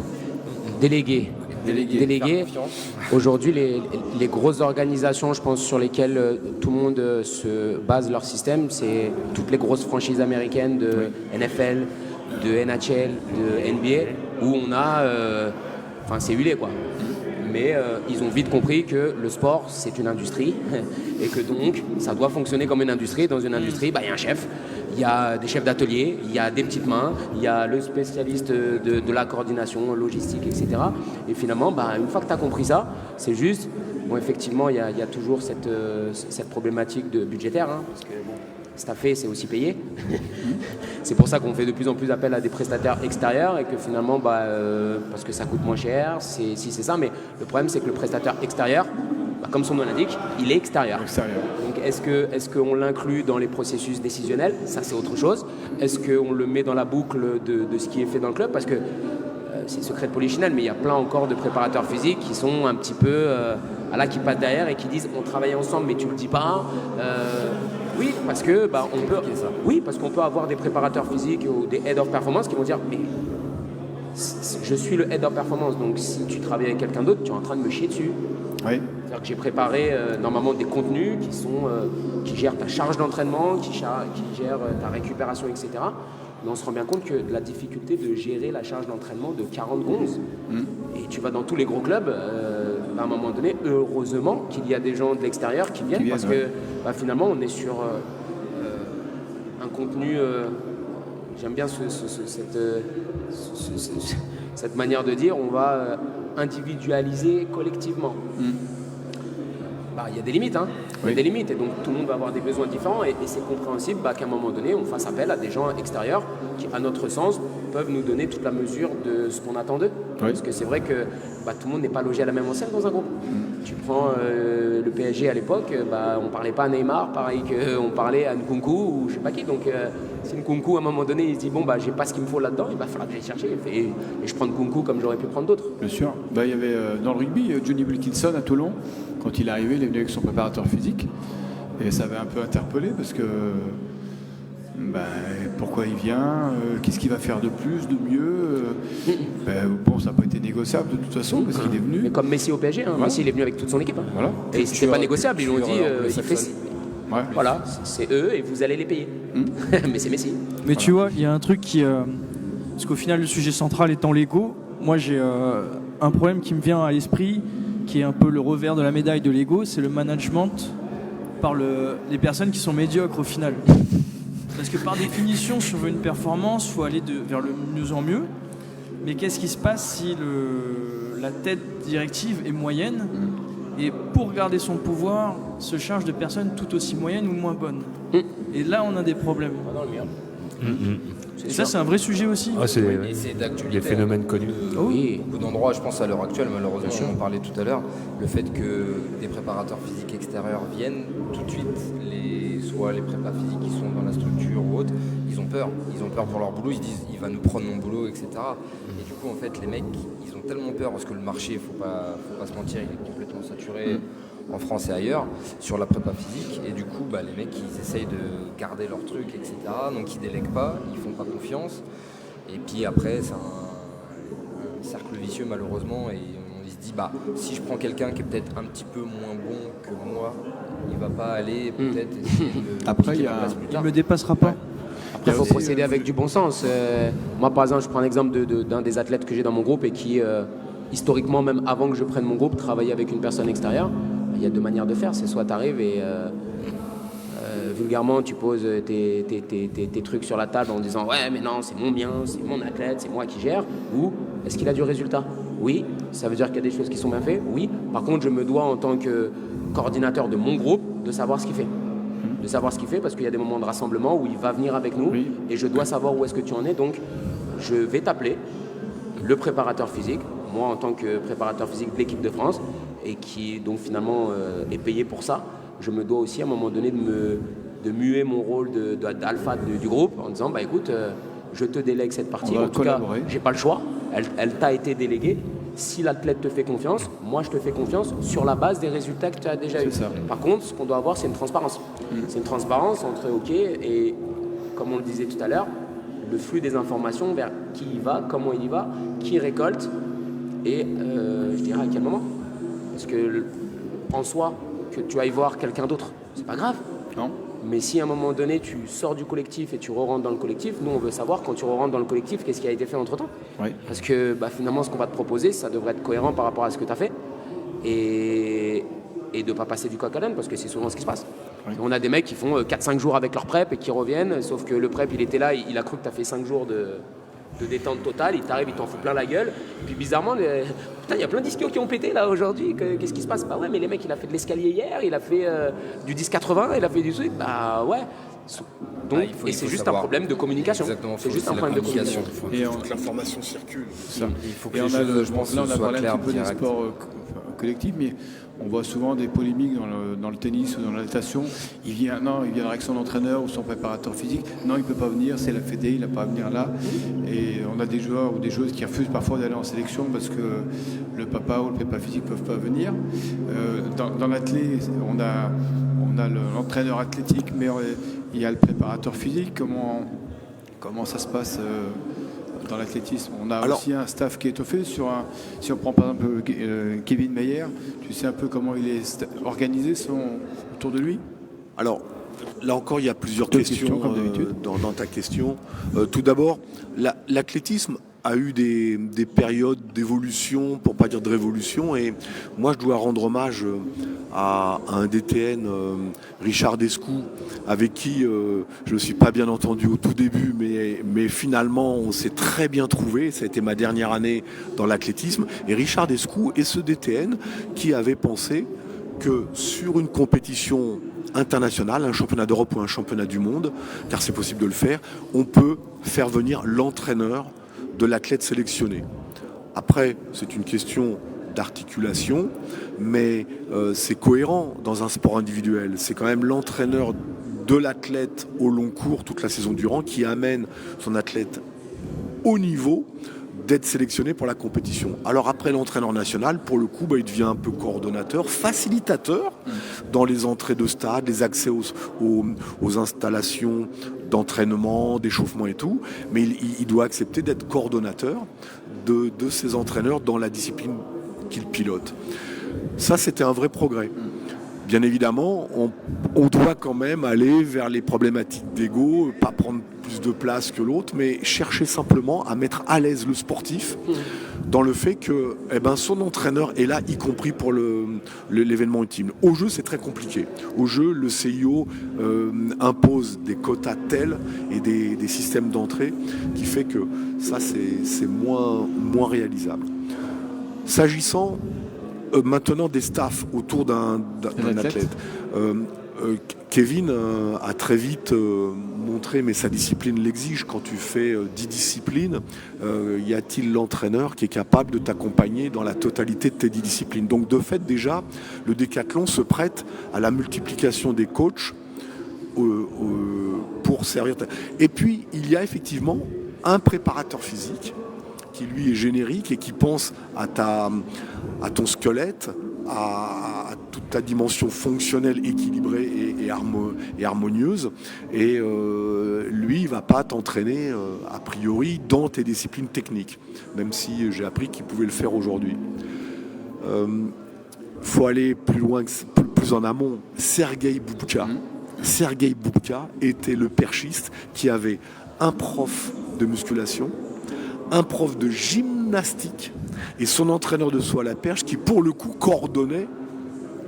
Déléguer. Faire confiance. Aujourd'hui, les grosses organisations, je pense, sur lesquelles tout le monde se base leur système, c'est toutes les grosses franchises américaines de NFL, de NHL, de NBA, où on a... c'est huilé, quoi. Mais ils ont vite compris que le sport, c'est une industrie et que donc, ça doit fonctionner comme une industrie. Dans une industrie, il y a un chef, il y a des chefs d'atelier, il y a des petites mains, il y a le spécialiste de la coordination logistique, etc. Et finalement, une fois que tu as compris ça, c'est juste... Bon, effectivement, il y a toujours cette problématique budgétaire, parce que staffer, c'est aussi payer. C'est pour ça qu'on fait de plus en plus appel à des prestataires extérieurs et que finalement, parce que ça coûte moins cher, c'est ça. Mais le problème, c'est que le prestataire extérieur, comme son nom l'indique, il est extérieur. Donc, est-ce qu'on l'inclut dans les processus décisionnels? Ça, c'est autre chose. Est-ce qu'on le met dans la boucle de ce qui est fait dans le club? Parce que c'est secret de polichinelle, mais il y a plein encore de préparateurs physiques qui sont un petit peu qui passent derrière et qui disent on travaille ensemble, mais tu le dis pas. Oui, parce que parce qu'on peut avoir des préparateurs physiques ou des head of performance qui vont dire mais je suis le head of performance, donc si tu travailles avec quelqu'un d'autre, tu es en train de me chier dessus. Oui. C'est-à-dire que j'ai préparé normalement des contenus qui gèrent ta charge d'entraînement, qui gèrent ta récupération, etc. Mais on se rend bien compte que la difficulté de gérer la charge d'entraînement de 40 gonzes. Et tu vas dans tous les gros clubs, à un moment donné, heureusement qu'il y a des gens de l'extérieur qui viennent parce que finalement on est sur un contenu. J'aime bien cette manière de dire, on va individualiser collectivement. Il y a des limites, Il y a des limites, et donc tout le monde va avoir des besoins différents, et c'est compréhensible qu'à un moment donné, on fasse appel à des gens extérieurs qui, à notre sens, peuvent nous donner toute la mesure de ce qu'on attend d'eux. Parce que c'est vrai que tout le monde n'est pas logé à la même enseigne dans un groupe. Tu prends le PSG à l'époque, on parlait pas à Neymar, pareil qu'on parlait à Nkunku ou je sais pas qui. Donc si Nkunku à un moment donné il se dit j'ai pas ce qu'il me faut là-dedans, il va falloir que j'aille chercher. Et je prends Nkunku comme j'aurais pu prendre d'autres. Bien sûr. Il y avait dans le rugby Johnny Wilkinson à Toulon. Quand il est arrivé, il est venu avec son préparateur physique. Et ça avait un peu interpellé parce que pourquoi il vient, qu'est-ce qu'il va faire de plus, de mieux. Ça n'a pas été négociable de toute façon parce qu'il est venu. Mais comme Messi au PSG, Messi il est venu avec toute son équipe. Voilà. Et c'était pas négociable, ils l'ont dit, il fait Ouais. Voilà, c'est eux et vous allez les payer. Mais c'est Messi. Mais tu vois, il y a un truc qui... parce qu'au final, le sujet central étant l'ego, moi j'ai un problème qui me vient à l'esprit, qui est un peu le revers de la médaille de l'ego, c'est le management par les personnes qui sont médiocres au final. Parce que par définition, si on veut une performance, il faut aller vers le mieux en mieux. Mais qu'est-ce qui se passe si la tête directive est moyenne et pour garder son pouvoir, se charge de personnes tout aussi moyennes ou moins bonnes. Et là, on a des problèmes. Et ça, c'est un vrai sujet aussi. C'est d'actualité. Les phénomènes connus. Beaucoup d'endroits, je pense à l'heure actuelle, malheureusement, on en parlait tout à l'heure, le fait que des préparateurs physiques extérieurs viennent, tout de suite, soit les prépas physiques qui sont dans la structure ou autres, ils ont peur. Ils ont peur pour leur boulot, ils se disent il va nous prendre mon boulot, etc. Et du coup, en fait, les mecs, ils ont tellement peur parce que le marché, faut pas se mentir, il est complètement saturé en France et ailleurs sur la prépa physique. Et du coup, les mecs, ils essayent de garder leur truc, etc. Donc, ils délèguent pas, ils font pas confiance. Et puis après, c'est un cercle vicieux, malheureusement. Et on se dit, si je prends quelqu'un qui est peut-être un petit peu moins bon que moi, il va pas aller peut-être essayer de après, il me dépassera pas. Après, il faut procéder avec du bon sens. Moi, par exemple, je prends un exemple d'un des athlètes que j'ai dans mon groupe et qui, historiquement, même avant que je prenne mon groupe, travaillait avec une personne extérieure. Il y a deux manières de faire. C'est soit tu arrives et vulgairement, tu poses tes trucs sur la table en disant « Ouais, mais non, c'est mon bien, c'est mon athlète, c'est moi qui gère. » Ou « Est-ce qu'il a du résultat ?» Oui. Ça veut dire qu'il y a des choses qui sont bien faites. Oui. Par contre, je me dois, en tant que coordinateur de mon groupe, de savoir ce qu'il fait. de savoir ce qu'il fait, parce qu'il y a des moments de rassemblement où il va venir avec nous et je dois savoir où est-ce que tu en es. Donc, je vais t'appeler, le préparateur physique, moi en tant que préparateur physique de l'équipe de France, et qui donc finalement est payé pour ça. Je me dois aussi à un moment donné de muer mon rôle d'alpha du groupe en disant bah écoute, je te délègue cette partie. En tout cas, j'ai pas le choix. Elle t'a été déléguée. Si l'athlète te fait confiance, moi je te fais confiance sur la base des résultats que tu as déjà eu. Par contre, ce qu'on doit avoir, c'est une transparence. C'est une transparence entre et comme on le disait tout à l'heure, le flux des informations vers qui y va, comment il y va, qui récolte et je dirais à quel moment. Parce que en soi, que tu ailles voir quelqu'un d'autre, c'est pas grave. Non. Mais si à un moment donné tu sors du collectif et tu re-rentres dans le collectif, nous on veut savoir quand tu re-rentres dans le collectif qu'est-ce qui a été fait entre temps. Parce que finalement ce qu'on va te proposer ça devrait être cohérent par rapport à ce que tu as fait et de ne pas passer du coq à l'âne parce que c'est souvent ce qui se passe. On a des mecs qui font 4-5 jours avec leur prep et qui reviennent, sauf que le prep il était là, il a cru que tu as fait 5 jours de détente totale, il t'arrive, il t'en fout plein la gueule. Et puis bizarrement, putain, il y a plein d'ischios qui ont pété là aujourd'hui. Qu'est-ce qui se passe? Bah ouais, mais les mecs, il a fait de l'escalier hier, il a fait du 10-80, il a fait du truc. Bah ouais. Donc, et c'est juste un problème de communication. Exactement, c'est juste un problème de communication. Et toute l'information circule. Il faut que Et les choses, je pense, là, on a soient parlé un claires, petit peu des directes. sports collectifs, mais on voit souvent des polémiques dans le tennis ou dans la natation. Il viendra avec son entraîneur ou son préparateur physique. Non, il ne peut pas venir, c'est la Fédé, il n'a pas à venir là. Et on a des joueurs ou des joueuses qui refusent parfois d'aller en sélection parce que le papa ou le prépa physique ne peuvent pas venir. Dans l'athlé, on a l'entraîneur athlétique, mais il y a le préparateur physique. Comment ça se passe dans l'athlétisme? On a aussi un staff qui est étoffé. Si on prend par exemple Kevin Mayer, tu sais un peu comment il est organisé autour de lui? Alors, là encore, il y a plusieurs questions comme d'habitude. dans ta question. Tout d'abord, l'athlétisme a eu des périodes d'évolution, pour pas dire de révolution, et moi je dois rendre hommage à un DTN, Richard Descou, avec qui je ne me suis pas bien entendu au tout début, mais finalement on s'est très bien trouvé. Ça a été ma dernière année dans l'athlétisme, et Richard Descou est ce DTN qui avait pensé que sur une compétition internationale, un championnat d'Europe ou un championnat du monde, car c'est possible de le faire, on peut faire venir l'entraîneur de l'athlète sélectionné. Après, c'est une question d'articulation, mais c'est cohérent dans un sport individuel. C'est quand même l'entraîneur de l'athlète au long cours, toute la saison durant, qui amène son athlète au niveau d'être sélectionné pour la compétition. Alors après, l'entraîneur national, pour le coup, il devient un peu coordonnateur, facilitateur dans les entrées de stade, les accès aux installations d'entraînement, d'échauffement et tout, mais il doit accepter d'être coordonnateur de ces entraîneurs dans la discipline qu'il pilote. Ça, c'était un vrai progrès. Bien évidemment, on doit quand même aller vers les problématiques d'ego, pas prendre plus de place que l'autre, mais chercher simplement à mettre à l'aise le sportif dans le fait que son entraîneur est là, y compris pour l'événement ultime. Au jeu, c'est très compliqué. Au jeu, le CIO impose des quotas tels et des systèmes d'entrée qui fait que ça, c'est moins réalisable. S'agissant maintenant des staffs autour d'un athlète. Kevin a très vite montré, mais sa discipline l'exige, quand tu fais 10 disciplines, y a-t-il l'entraîneur qui est capable de t'accompagner dans la totalité de tes 10 disciplines? Donc de fait déjà, le décathlon se prête à la multiplication des coachs pour servir. Et puis il y a effectivement un préparateur physique qui lui est générique et qui pense à ton squelette, à toute ta dimension fonctionnelle équilibrée et harmonieuse. Et lui, il ne va pas t'entraîner a priori dans tes disciplines techniques, même si j'ai appris qu'il pouvait le faire aujourd'hui. Faut aller plus loin, plus en amont. Sergueï Boubka était le perchiste qui avait un prof de musculation, un prof de gymnastique et son entraîneur de saut à la perche qui, pour le coup, coordonnait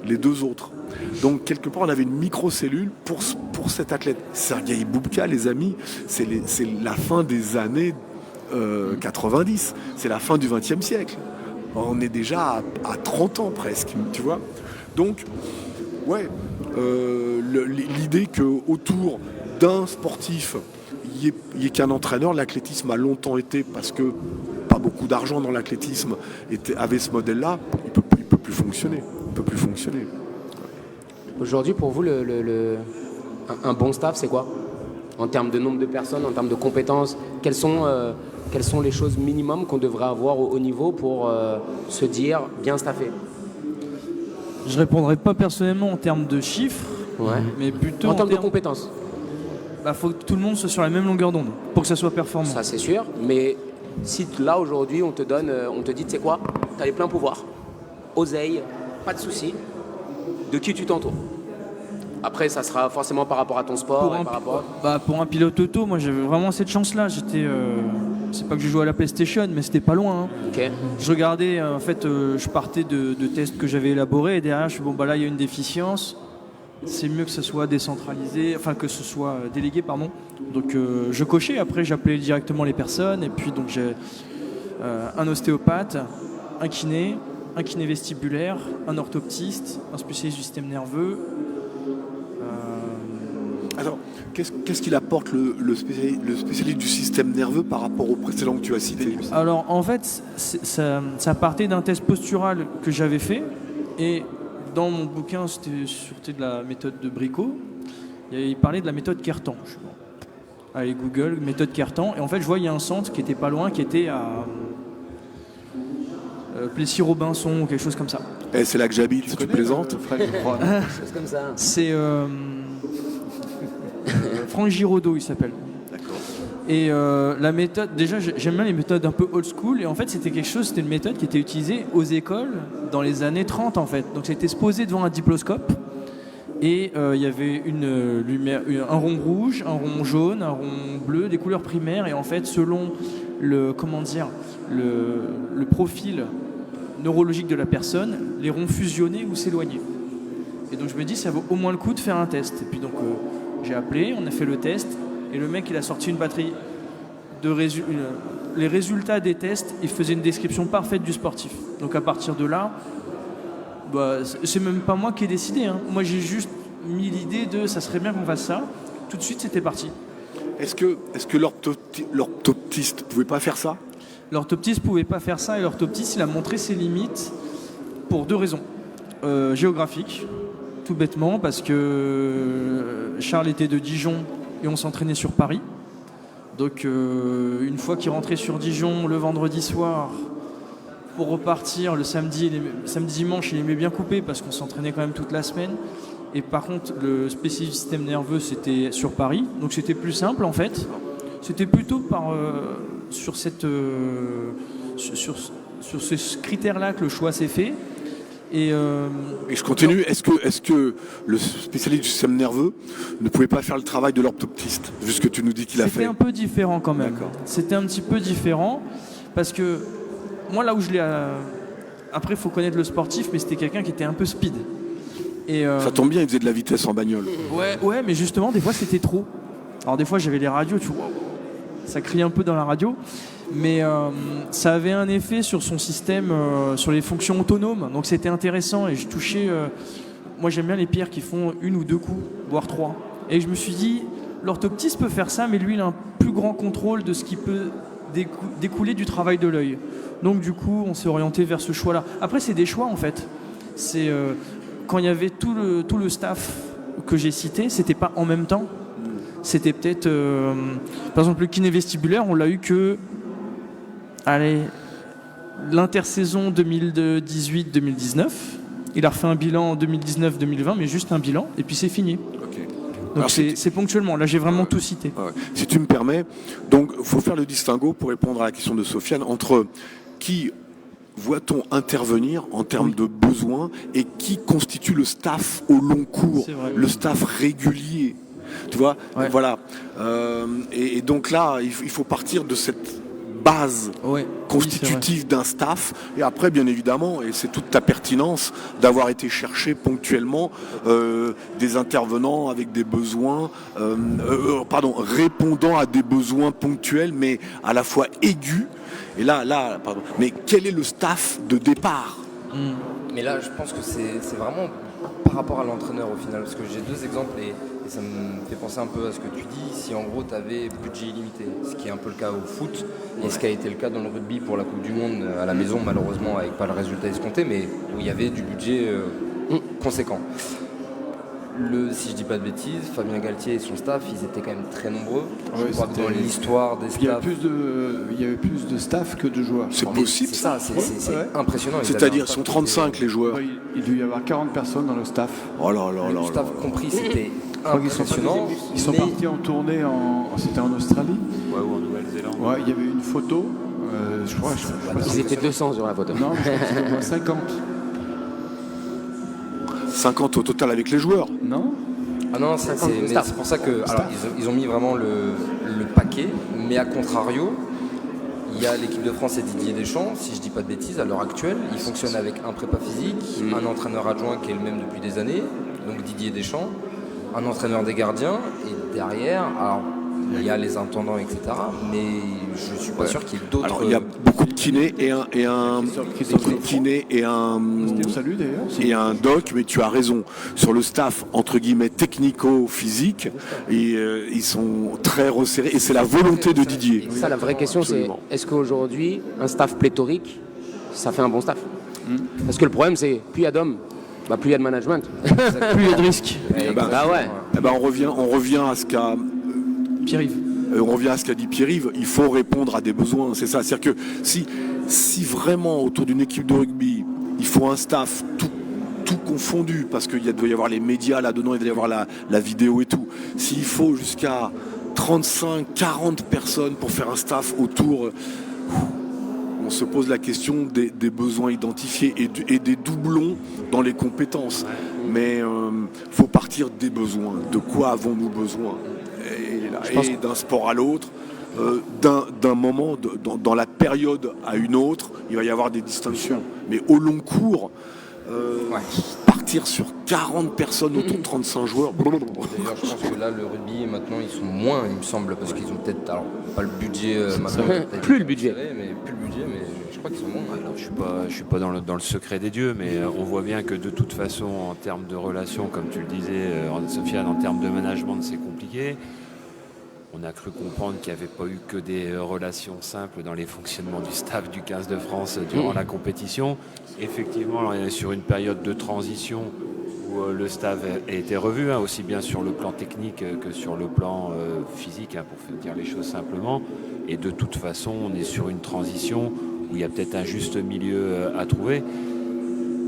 les deux autres. Donc, quelque part, on avait une microcellule pour cet athlète. Sergueï Boubka, les amis, c'est la fin des années 90. C'est la fin du XXe siècle. On est déjà à 30 ans presque, tu vois. Donc, ouais, l'idée qu'autour d'un sportif, il n'y ait qu'un entraîneur. L'athlétisme a longtemps été, parce que pas beaucoup d'argent dans l'athlétisme avait ce modèle-là, il peut plus fonctionner. Il peut plus fonctionner. Aujourd'hui, pour vous, un bon staff, c'est quoi? En termes de nombre de personnes, en termes de compétences, quelles sont les choses minimum qu'on devrait avoir au haut niveau pour se dire bien staffé? Je répondrai pas personnellement en termes de chiffres, mais plutôt en termes de compétences. Faut que tout le monde soit sur la même longueur d'onde pour que ça soit performant. Ça, c'est sûr. Mais si là, aujourd'hui, on te dit, tu sais quoi, tu as les pleins pouvoirs, oseille, pas de souci, de qui tu t'entoures? Après, ça sera forcément par rapport à ton sport. Pour un pilote auto, moi j'avais vraiment cette chance-là. C'est pas que je jouais à la PlayStation, mais c'était pas loin. Okay. Je regardais, je partais de tests que j'avais élaborés et derrière, je suis là, il y a une déficience. C'est mieux que ce soit décentralisé, que ce soit délégué, pardon. Donc je cochais. Après, j'appelais directement les personnes et puis donc j'ai un ostéopathe, un kiné vestibulaire, un orthoptiste, un spécialiste du système nerveux. Alors, qu'est-ce qu'il apporte le spécialiste du système nerveux par rapport au précédent que tu as cité? Alors, en fait, ça partait d'un test postural que j'avais fait. Et dans mon bouquin, c'était de la méthode de Bricot. Il parlait de la méthode Kertan. Allez, Google, méthode Kertan. Et en fait, je vois, il y a un centre qui était pas loin, qui était à Plessis-Robinson ou quelque chose comme ça. Et c'est là que j'habite, tu plaisantes? Chose comme ça. C'est Franck Giraudot, il s'appelle. D'accord. Et la méthode, déjà j'aime bien les méthodes un peu old school, et en fait c'était une méthode qui était utilisée aux écoles dans les années 30 en fait. Donc c'était se poser devant un diploscope, et il y avait une lumière, un rond rouge, un rond jaune, un rond bleu, des couleurs primaires, et en fait selon le profil neurologique de la personne, les ronds fusionnaient ou s'éloignaient. Et donc je me dis ça vaut au moins le coup de faire un test. Et puis donc j'ai appelé, on a fait le test, et le mec il a sorti une batterie de les résultats des tests, il faisait une description parfaite du sportif. Donc à partir de là, c'est même pas moi qui ai décidé. Moi j'ai juste mis l'idée de ça serait bien qu'on fasse ça. Tout de suite c'était parti. Est-ce que l'orthoptiste pouvait pas faire ça? L'orthoptiste pouvait pas faire ça, et l'orthoptiste il a montré ses limites pour deux raisons. Géographiques, tout bêtement, parce que Charles était de Dijon et on s'entraînait sur Paris. Donc une fois qu'il rentrait sur Dijon le vendredi soir pour repartir le samedi dimanche, il aimait bien couper parce qu'on s'entraînait quand même toute la semaine. Et par contre le spécialiste du système nerveux c'était sur Paris, donc c'était plus simple en fait. C'était plutôt sur ce critère-là que le choix s'est fait. Et je continue. Est-ce que le spécialiste du système nerveux ne pouvait pas faire le travail de l'orthoptiste, vu ce que tu nous dis qu'il a fait? C'était un peu différent quand même. D'accord. C'était un petit peu différent parce que moi là où je l'ai... Après il faut connaître le sportif, mais c'était quelqu'un qui était un peu speed. Et, ça tombe bien, il faisait de la vitesse en bagnole. Ouais, mais justement des fois c'était trop. Alors des fois j'avais les radios, tu vois, ça criait un peu dans la radio. Mais ça avait un effet sur son système, sur les fonctions autonomes. Donc c'était intéressant et je touchais... moi j'aime bien les pierres qui font une ou deux coups, voire trois. Et je me suis dit, l'orthoptiste peut faire ça, mais lui il a un plus grand contrôle de ce qui peut découler du travail de l'œil. Donc du coup on s'est orienté vers ce choix-là. Après c'est des choix en fait. C'est quand il y avait tout le staff que j'ai cité, c'était pas en même temps. C'était peut-être... par exemple le kiné vestibulaire, on l'a eu que... l'intersaison 2018-2019. Il a refait un bilan en 2019-2020, mais juste un bilan, et puis c'est fini. Okay. Donc c'est ponctuellement. Là, j'ai vraiment tout cité. Si tu me permets, donc il faut faire le distinguo pour répondre à la question de Sofiane entre qui voit-on intervenir en termes de besoins et qui constitue le staff au long cours, le staff régulier. Tu vois, voilà. Et donc là, il faut partir de cette base constitutive d'un staff, et après bien évidemment, et c'est toute ta pertinence d'avoir été chercher ponctuellement des intervenants avec des besoins répondant à des besoins ponctuels mais à la fois aigus. Et mais quel est le staff de départ? Mais là je pense que c'est vraiment par rapport à l'entraîneur au final, parce que j'ai deux exemples et ça me fait penser un peu à ce que tu dis. Si en gros tu avais budget illimité, ce qui est un peu le cas au foot et ce qui a été le cas dans le rugby pour la Coupe du Monde à la maison, malheureusement avec pas le résultat escompté, mais où il y avait du budget conséquent. Si je dis pas de bêtises, Fabien Galtier et son staff, ils étaient quand même très nombreux. Je crois que dans l'histoire des staffs. Il y avait plus de staff que de joueurs. C'est possible. C'est ça, c'est impressionnant. C'est-à-dire, ils sont 35 les joueurs. Il devait y avoir 40 personnes dans le staff. Oh là là là Le staff là. compris, c'était impressionnant. Ils sont partis en tournée, c'était en Australie. Ouais, ou en Nouvelle-Zélande. Ouais, il y avait une photo. Je crois Ils étaient 200 sur la photo. non, je crois que c'était au moins 50. 50 au total avec les joueurs. Non. Ah non, c'est pour ça que alors, ils ont mis vraiment le paquet, mais à contrario, il y a l'équipe de France et Didier Deschamps, si je dis pas de bêtises, à l'heure actuelle, ils fonctionnent avec un prépa physique, un entraîneur adjoint qui est le même depuis des années, donc Didier Deschamps, un entraîneur des gardiens, et derrière, alors il y a les intendants, etc. Mais je suis pas sûr qu'il y ait d'autres. Alors il y a beaucoup de kinés Salut d'ailleurs. et un doc, mais tu as raison. Sur le staff, entre guillemets, technico-physique, ils sont très resserrés et c'est la volonté de Didier. Ça, la vraie question, Absolument. c'est est-ce qu'aujourd'hui, un staff pléthorique, ça fait un bon staff? Parce que le problème, c'est plus il y a d'hommes, plus il y a de management. Plus il y a de risques. Bah ouais. Eh ben, on revient à ce qu'a Pierre-Yves. on revient à ce qu'a dit Pierre-Yves, il faut répondre à des besoins, c'est ça. C'est-à-dire que si vraiment autour d'une équipe de rugby, il faut un staff tout confondu, parce qu'il doit y avoir les médias là-dedans, il doit y avoir la vidéo et tout. S'il faut jusqu'à 35, 40 personnes pour faire un staff autour, on se pose la question des besoins identifiés et des doublons dans les compétences. Mais faut partir des besoins. De quoi avons-nous besoin ? Et d'un sport à l'autre, d'un moment, dans la période à une autre, il va y avoir des distinctions. Mais au long cours, partir sur 40 personnes autour de 35 joueurs. D'ailleurs, je pense que là, le rugby, maintenant, ils sont moins, il me semble, parce qu'ils ont peut-être, alors, pas le budget maintenant. Plus le budget. Mais je crois qu'ils sont moins. Alors, je suis pas dans le secret des dieux, mais on voit bien que de toute façon, en termes de relations, comme tu le disais, Sofiane, en termes de management, c'est compliqué. On a cru comprendre qu'il n'y avait pas eu que des relations simples dans les fonctionnements du staff du 15 de France durant la compétition. Effectivement, on est sur une période de transition où le staff a été revu, aussi bien sur le plan technique que sur le plan physique, pour dire les choses simplement. Et de toute façon, on est sur une transition où il y a peut-être un juste milieu à trouver.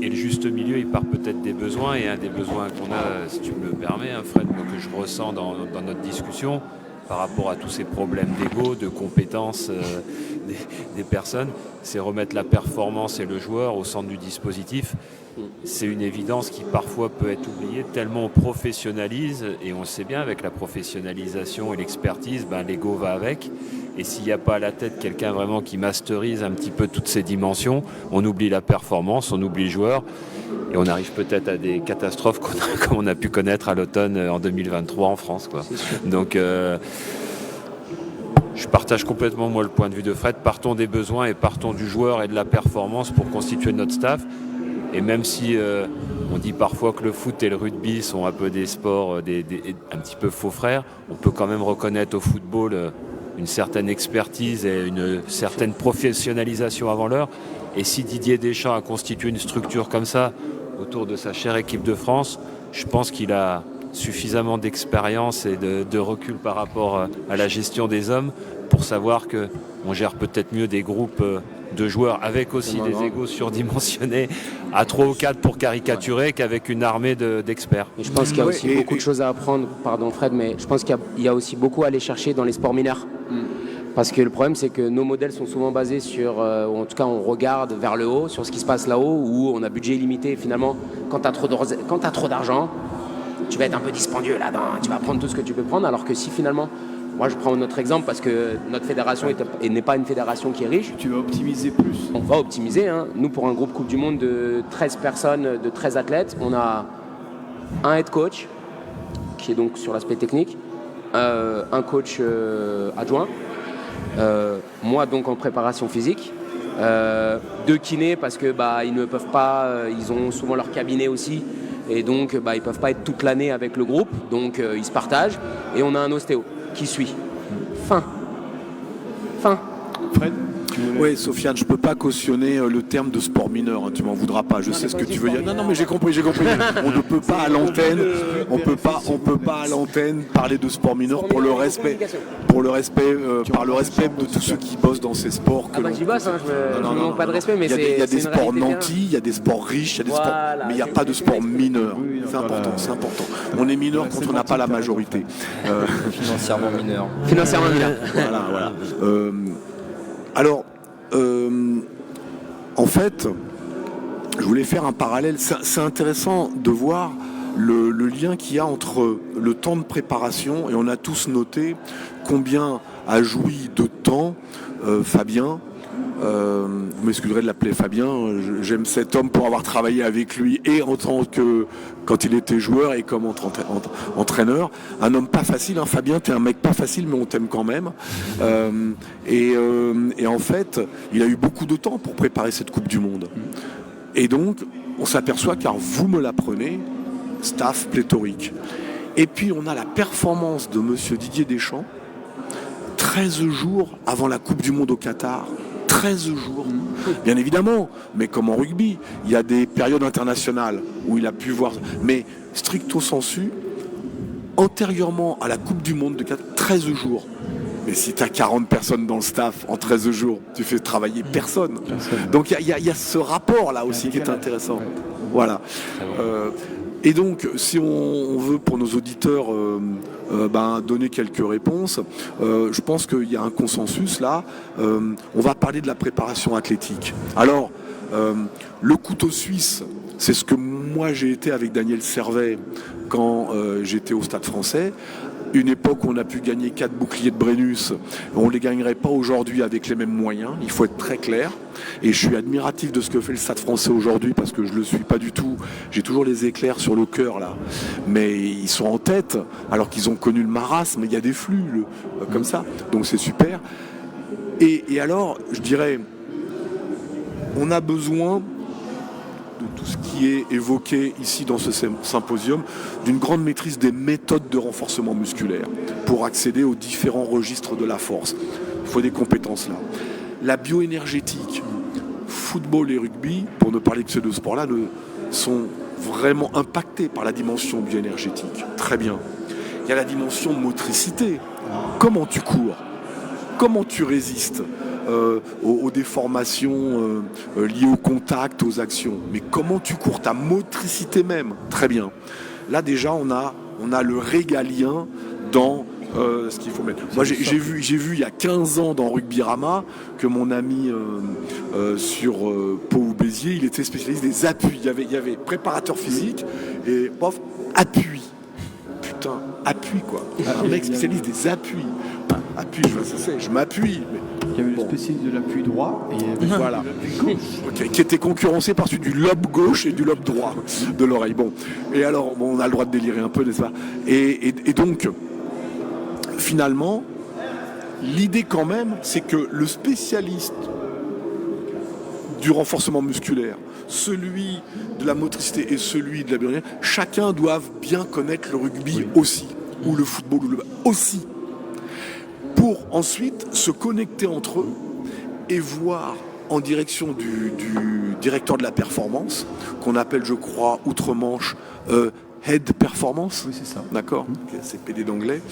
Et le juste milieu, il part peut-être des besoins. Et un des besoins qu'on a, si tu me le permets, Fred, que je ressens dans notre discussion, par rapport à tous ces problèmes d'ego, de compétences des personnes, c'est remettre la performance et le joueur au centre du dispositif. C'est une évidence qui parfois peut être oubliée, tellement on professionnalise, et on le sait bien, avec la professionnalisation et l'expertise, l'ego va avec. Et s'il n'y a pas à la tête quelqu'un vraiment qui masterise un petit peu toutes ces dimensions, on oublie la performance, on oublie le joueur, et on arrive peut-être à des catastrophes comme on a pu connaître à l'automne en 2023 en France, quoi. Donc je partage complètement moi le point de vue de Fred. Partons des besoins et partons du joueur et de la performance pour constituer notre staff. Et même si on dit parfois que le foot et le rugby sont un peu des sports un petit peu faux frères, on peut quand même reconnaître au football une certaine expertise et une certaine professionnalisation avant l'heure. Et si Didier Deschamps a constitué une structure comme ça autour de sa chère équipe de France, je pense qu'il a suffisamment d'expérience et de recul par rapport à la gestion des hommes pour savoir qu'on gère peut-être mieux des groupes de joueurs avec aussi des égos surdimensionnés à 3 ou 4 pour caricaturer qu'avec une armée d'experts. Et je pense qu'il y a aussi beaucoup de choses à apprendre, pardon Fred, mais je pense qu'il y a aussi beaucoup à aller chercher dans les sports mineurs. Parce que le problème, c'est que nos modèles sont souvent basés sur, ou en tout cas on regarde vers le haut, sur ce qui se passe là-haut, où on a budget illimité. Et finalement, quand tu as trop d'argent, tu vas être un peu dispendieux là-dedans, tu vas prendre tout ce que tu peux prendre, alors que si finalement, moi je prends notre exemple parce que notre fédération n'est pas une fédération qui est riche. Tu vas optimiser plus. On va optimiser, Nous, pour un groupe Coupe du Monde de 13 personnes, de 13 athlètes, on a un head coach, qui est donc sur l'aspect technique, un coach adjoint, moi donc en préparation physique, 2 kinés parce que ils ne peuvent pas, ils ont souvent leur cabinet aussi. et donc ils ne peuvent pas être toute l'année avec le groupe, donc ils se partagent, et on a un ostéo qui suit. Fin. Fred? Oui, Sofiane, je peux pas cautionner le terme de sport mineur, hein, tu m'en voudras pas, je sais ce que tu veux dire. Non, mais j'ai compris. On ne peut pas à l'antenne, à l'antenne parler de sport mineur par le respect de tous ceux qui bossent dans ces sports. J'y bosse, je ne manque pas de respect, mais il y a des sports nantis, il y a des sports riches, mais il n'y a pas de sport mineur. C'est important. On est mineur quand on n'a pas la majorité. Financièrement mineur. Voilà. Alors, en fait, je voulais faire un parallèle. C'est intéressant de voir le lien qu'il y a entre le temps de préparation, et on a tous noté combien a joui de temps Fabien. Vous m'excuserez de l'appeler Fabien, j'aime cet homme pour avoir travaillé avec lui et en tant que quand il était joueur et comme entraîneur. Un homme pas facile, hein. Fabien, t'es un mec pas facile, mais on t'aime quand même. Et en fait, il a eu beaucoup de temps pour préparer cette Coupe du Monde. Et donc, on s'aperçoit, car vous me l'apprenez, staff pléthorique. Et puis, on a la performance de monsieur Didier Deschamps, 13 jours avant la Coupe du Monde au Qatar. 13 jours, bien évidemment, mais comme en rugby, il y a des périodes internationales où il a pu voir, mais stricto sensu, antérieurement à la Coupe du Monde de 13 jours. Mais si tu as 40 personnes dans le staff en 13 jours, tu fais travailler personne. Donc il y a ce rapport-là aussi qui est intéressant. Voilà. Et donc, si on veut, pour nos auditeurs, donner quelques réponses, je pense qu'il y a un consensus là. On va parler de la préparation athlétique. Alors, le couteau suisse, c'est ce que moi j'ai été avec Daniel Servet quand j'étais au Stade Français. Une époque où on a pu gagner 4 boucliers de Brennus, on ne les gagnerait pas aujourd'hui avec les mêmes moyens, il faut être très clair. Et je suis admiratif de ce que fait le Stade Français aujourd'hui, parce que je ne le suis pas du tout. J'ai toujours les éclairs sur le cœur là. Mais ils sont en tête, alors qu'ils ont connu le marasme, il y a des flux comme ça. Donc c'est super. Et alors, je dirais, on a besoin de tout ce qui est évoqué ici dans ce symposium, d'une grande maîtrise des méthodes de renforcement musculaire pour accéder aux différents registres de la force. Il faut des compétences là. La bioénergétique, football et rugby, pour ne parler que ces deux sports-là, sont vraiment impactés par la dimension bioénergétique. Très bien. Il y a la dimension motricité. Comment tu cours ? Comment tu résistes aux déformations liées au contact, aux actions? Mais comment tu cours? Ta motricité même. Très bien. Là déjà, on a le régalien dans ce qu'il faut mettre. Moi, j'ai vu il y a 15 ans dans Rugbyrama que mon ami sur Pau ou Béziers, il était spécialiste des appuis. Il y avait préparateur physique et pof, appui. Putain, appui quoi. Un mec spécialiste des appuis. Appui, je m'appuie. Mais il y avait le spécialiste de l'appui droit et il y avait voilà. Qui était concurrencé par celui du lobe gauche et du lobe droit de l'oreille. Bon. Et alors, on a le droit de délirer un peu, n'est-ce pas ? Et donc, finalement, l'idée quand même, c'est que le spécialiste du renforcement musculaire, celui de la motricité et celui de la bioénergie, chacun doivent bien connaître le rugby aussi, ou le football, ou aussi, pour ensuite se connecter entre eux et voir en direction du directeur de la performance, qu'on appelle, je crois, outre-Manche, Head Performance. Oui, c'est ça. D'accord. C'est PD d'anglais.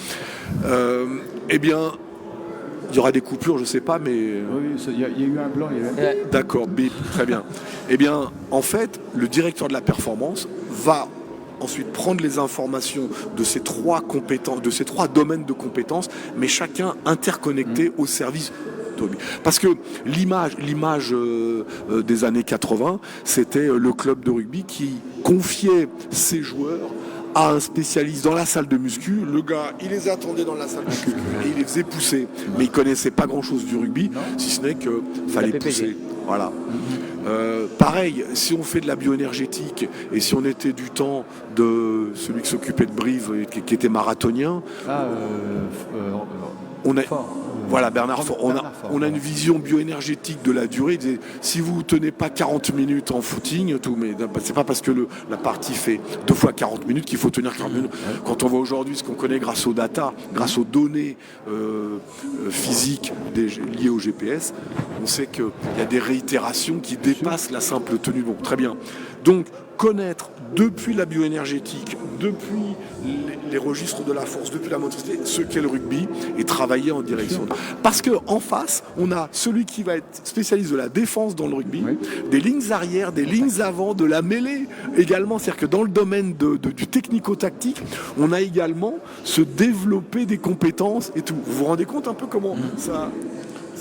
Eh bien, il y aura des coupures, je ne sais pas, mais... Oui, il y a eu un blanc. D'accord, bip, très bien. Eh bien, en fait, le directeur de la performance va ensuite prendre les informations de ces 3 compétences, de ces 3 domaines de compétences, mais chacun interconnecté au service de rugby. Parce que l'image des années 80, c'était le club de rugby qui confiait ses joueurs à un spécialiste dans la salle de muscu. Le gars, il les attendait dans la salle de muscu et il les faisait pousser. Mais il connaissait pas grand-chose du rugby, si ce n'est qu'il fallait pousser. Voilà. Pareil, si on fait de la bioénergétique et si on était du temps de celui qui s'occupait de Brive et qui était marathonien, on a... Voilà, Bernard Faure. On a une vision bioénergétique de la durée. Si vous ne tenez pas 40 minutes en footing, c'est pas parce que la partie fait 2 fois 40 minutes qu'il faut tenir 40 minutes. Quand on voit aujourd'hui ce qu'on connaît grâce aux data, grâce aux données physiques liées au GPS, on sait qu'il y a des réitérations qui dépassent la simple tenue. Donc, très bien. Donc, connaître depuis la bioénergétique, depuis les registres de la force, depuis la motricité, ce qu'est le rugby et travailler en direction. Parce qu'en face, on a celui qui va être spécialiste de la défense dans le rugby, des lignes arrière, des lignes avant, de la mêlée également. C'est-à-dire que dans le domaine du technico-tactique, on a également se développer des compétences et tout. Vous vous rendez compte un peu comment ça...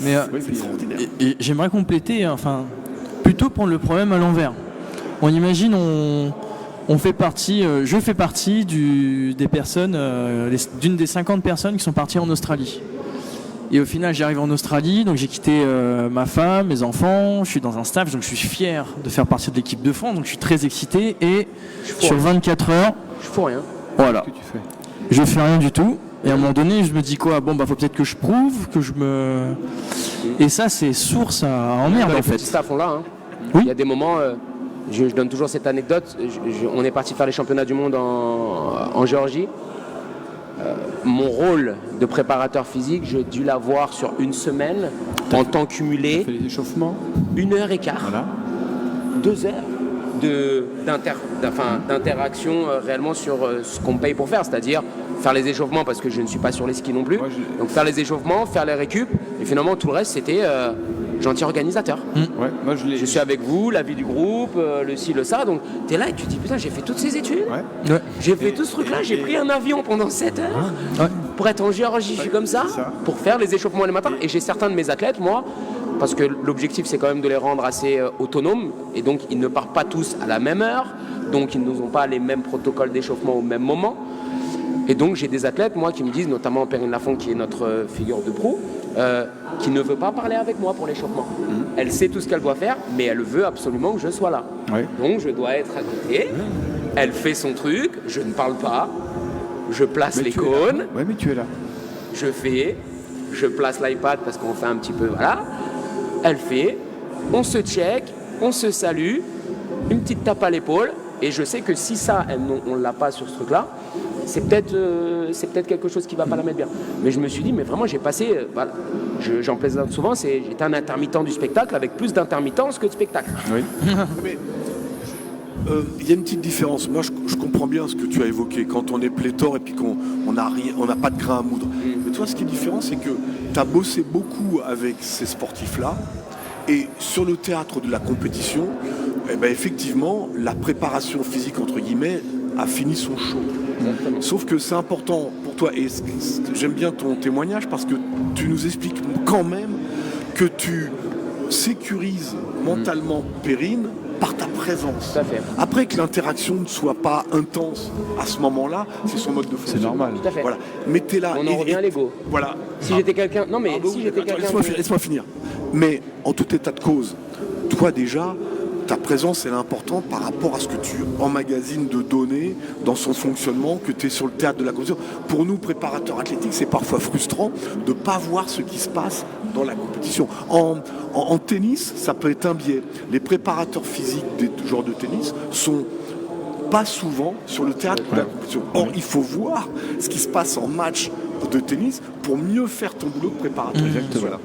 Mais c'est extraordinaire. et j'aimerais compléter, plutôt prendre le problème à l'envers. On imagine, je fais partie des personnes, d'une des 50 personnes qui sont parties en Australie. Et au final, j'arrive en Australie, donc j'ai quitté ma femme, mes enfants, je suis dans un staff, donc je suis fier de faire partie de l'équipe de France, donc je suis très excité. Et sur 24 heures, Je fous rien. voilà, je fais rien du tout. Et à un moment donné, je me dis quoi ? Faut peut-être que je prouve, Et ça, c'est source à emmerde en Les fait. petits staffs sont là. Hein. Oui. Il y a des moments, je donne toujours cette anecdote, on est parti faire les championnats du monde en Géorgie. Mon rôle de préparateur physique, j'ai dû l'avoir sur une semaine en temps cumulé. Tu fais les échauffements. 1h15, Voilà. 2 heures d'interaction réellement sur ce qu'on me paye pour faire, c'est-à-dire faire les échauffements parce que je ne suis pas sur les skis non plus. Donc faire les échauffements, faire les récup, et finalement tout le reste c'était gentil organisateur. Ouais, moi Je suis avec vous, la vie du groupe, le ci, le ça, donc tu es là et tu te dis putain j'ai fait toutes ces études, Ouais. j'ai fait tout ce truc là, j'ai pris un avion pendant 7 heures pour être en Géorgie, je suis comme ça, pour faire les échauffements le matin, et j'ai certains de mes athlètes, moi, parce que l'objectif c'est quand même de les rendre assez autonomes, et donc ils ne partent pas tous à la même heure, donc ils n'ont pas les mêmes protocoles d'échauffement au même moment. Et donc j'ai des athlètes, moi, qui me disent, notamment Perrine Lafont, qui est notre figure de proue, qui ne veut pas parler avec moi pour l'échauffement. Elle sait tout ce qu'elle doit faire, mais elle veut absolument que je sois là. Ouais. Donc je dois être à côté, elle fait son truc, je ne parle pas, je place les cônes, Ouais, mais tu es là. je place l'iPad parce qu'on fait un petit peu, voilà. Elle fait, on se check, on se salue, une petite tape à l'épaule, et je sais que si ça, on ne l'a pas sur ce truc-là, c'est peut-être quelque chose qui ne va pas la mettre bien. Mais je me suis dit, mais vraiment, j'ai passé, voilà, j'en plaisante souvent, j'étais un intermittent du spectacle avec plus d'intermittence que de spectacle. Oui. Mais il y a une petite différence. Moi, je comprends bien ce que tu as évoqué. Quand on est pléthore et puis qu'on n'a pas de grain à moudre. Mais toi, ce qui est différent, c'est que tu as bossé beaucoup avec ces sportifs-là. Et sur le théâtre de la compétition, effectivement, la préparation physique, entre guillemets, a fini son show. Exactement. Sauf que c'est important pour toi, et j'aime bien ton témoignage parce que tu nous expliques quand même que tu sécurises mentalement Perrine par ta présence. Tout à fait. Après que l'interaction ne soit pas intense à ce moment-là, c'est son mode de fonctionnement. C'est normal. Tout à fait. Voilà. Mais t'es là. On en revient à l'ego. Voilà. Si j'étais quelqu'un... Non, mais si j'étais Attends, quelqu'un... laisse-moi finir. Mais en tout état de cause, toi déjà, ta présence elle est importante par rapport à ce que tu emmagasines de données dans son fonctionnement, que tu es sur le théâtre de la compétition. Pour nous, préparateurs athlétiques, c'est parfois frustrant de ne pas voir ce qui se passe dans la compétition. En tennis, ça peut être un biais. Les préparateurs physiques des joueurs de tennis sont pas souvent sur le théâtre de la compétition. Or, il faut voir ce qui se passe en match de tennis pour mieux faire ton boulot de préparateur. Voilà.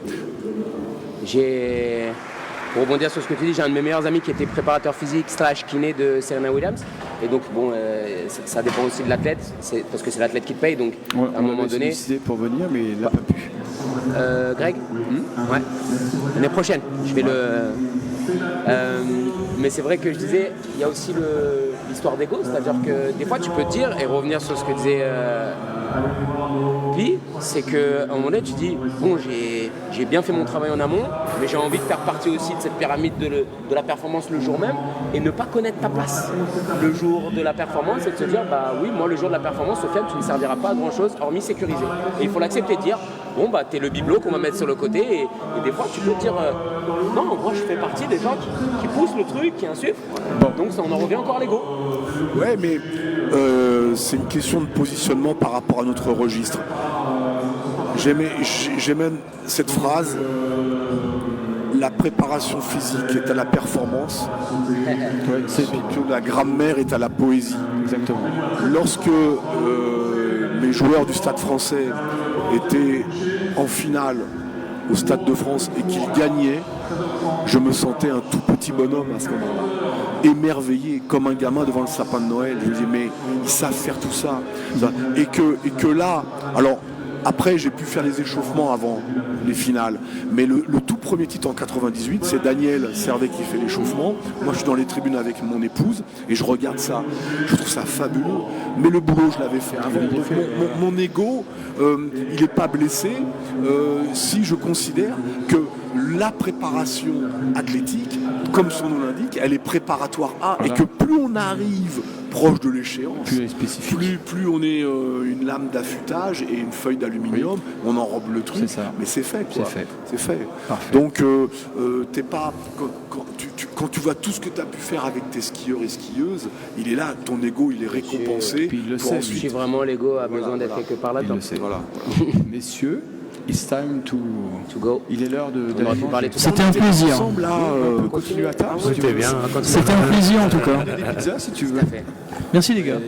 Pour rebondir sur ce que tu dis, j'ai un de mes meilleurs amis qui était préparateur physique / kiné de Serena Williams. Et donc, bon, ça dépend aussi de l'athlète, parce que c'est l'athlète qui te paye. Donc, à un moment donné. Décidé pour venir, mais il n'a pas pu. Greg Ouais. L'année prochaine, je vais mais c'est vrai que je disais, il y a aussi l'histoire d'ego, c'est-à-dire que des fois tu peux te dire, et revenir sur ce que disait Pi, c'est qu'à un moment donné tu dis, bon j'ai bien fait mon travail en amont, mais j'ai envie de faire partie aussi de cette pyramide de la performance le jour même, et ne pas connaître ta place le jour de la performance, et de se dire, bah oui, moi le jour de la performance, Sofiane, tu ne serviras pas à grand chose hormis sécuriser. Et il faut l'accepter, de dire, bon bah t'es le bibelot qu'on va mettre sur le côté, et des fois tu peux te dire, non, moi je fais partie des gens qui poussent le truc, qui insufflent. Donc ça, on en revient encore à l'ego. Ouais, mais c'est une question de positionnement par rapport à notre registre. J'aime cette phrase. La préparation physique est à la performance, la grammaire est à la poésie. Exactement. Lorsque mes joueurs du Stade français étaient en finale au Stade de France et qu'ils gagnaient, je me sentais un tout petit bonhomme à ce moment-là, émerveillé comme un gamin devant le sapin de Noël. Je me disais mais ils savent faire tout ça. Et que là, alors après j'ai pu faire les échauffements avant les finales, mais le tout premier titre en 98, c'est Daniel Servet qui fait l'échauffement. Moi je suis dans les tribunes avec mon épouse et je regarde ça, je trouve ça fabuleux, mais le boulot je l'avais fait avant. Donc mon ego il n'est pas blessé si je considère que la préparation athlétique, comme son nom l'indique, elle est préparatoire à, et que plus on arrive proche de l'échéance, plus on est une lame d'affûtage et une feuille d'aluminium, on enrobe le truc, mais c'est fait quoi. C'est fait. Parfait. Donc t'es pas quand tu vois tout ce que tu as pu faire avec tes skieurs et skieuses, il est là, ton ego il est récompensé. Puis il le sait. Si vraiment l'ego a besoin d'être quelque part là-dedans. Voilà. Messieurs, it's time to go. Il est l'heure de On aurait pu parler tout C'était un plaisir. ensemble là, on peut continuer à table. C'était bien. C'était un plaisir en tout cas. Des pizzas si tu veux. Merci les gars.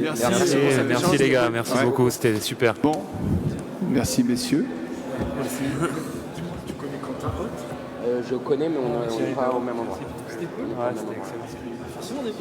Merci les gars, merci beaucoup, c'était super. Bon, merci messieurs. Tu connais Quentin Hott ? Je connais, mais on n'est pas au même endroit. Forcément des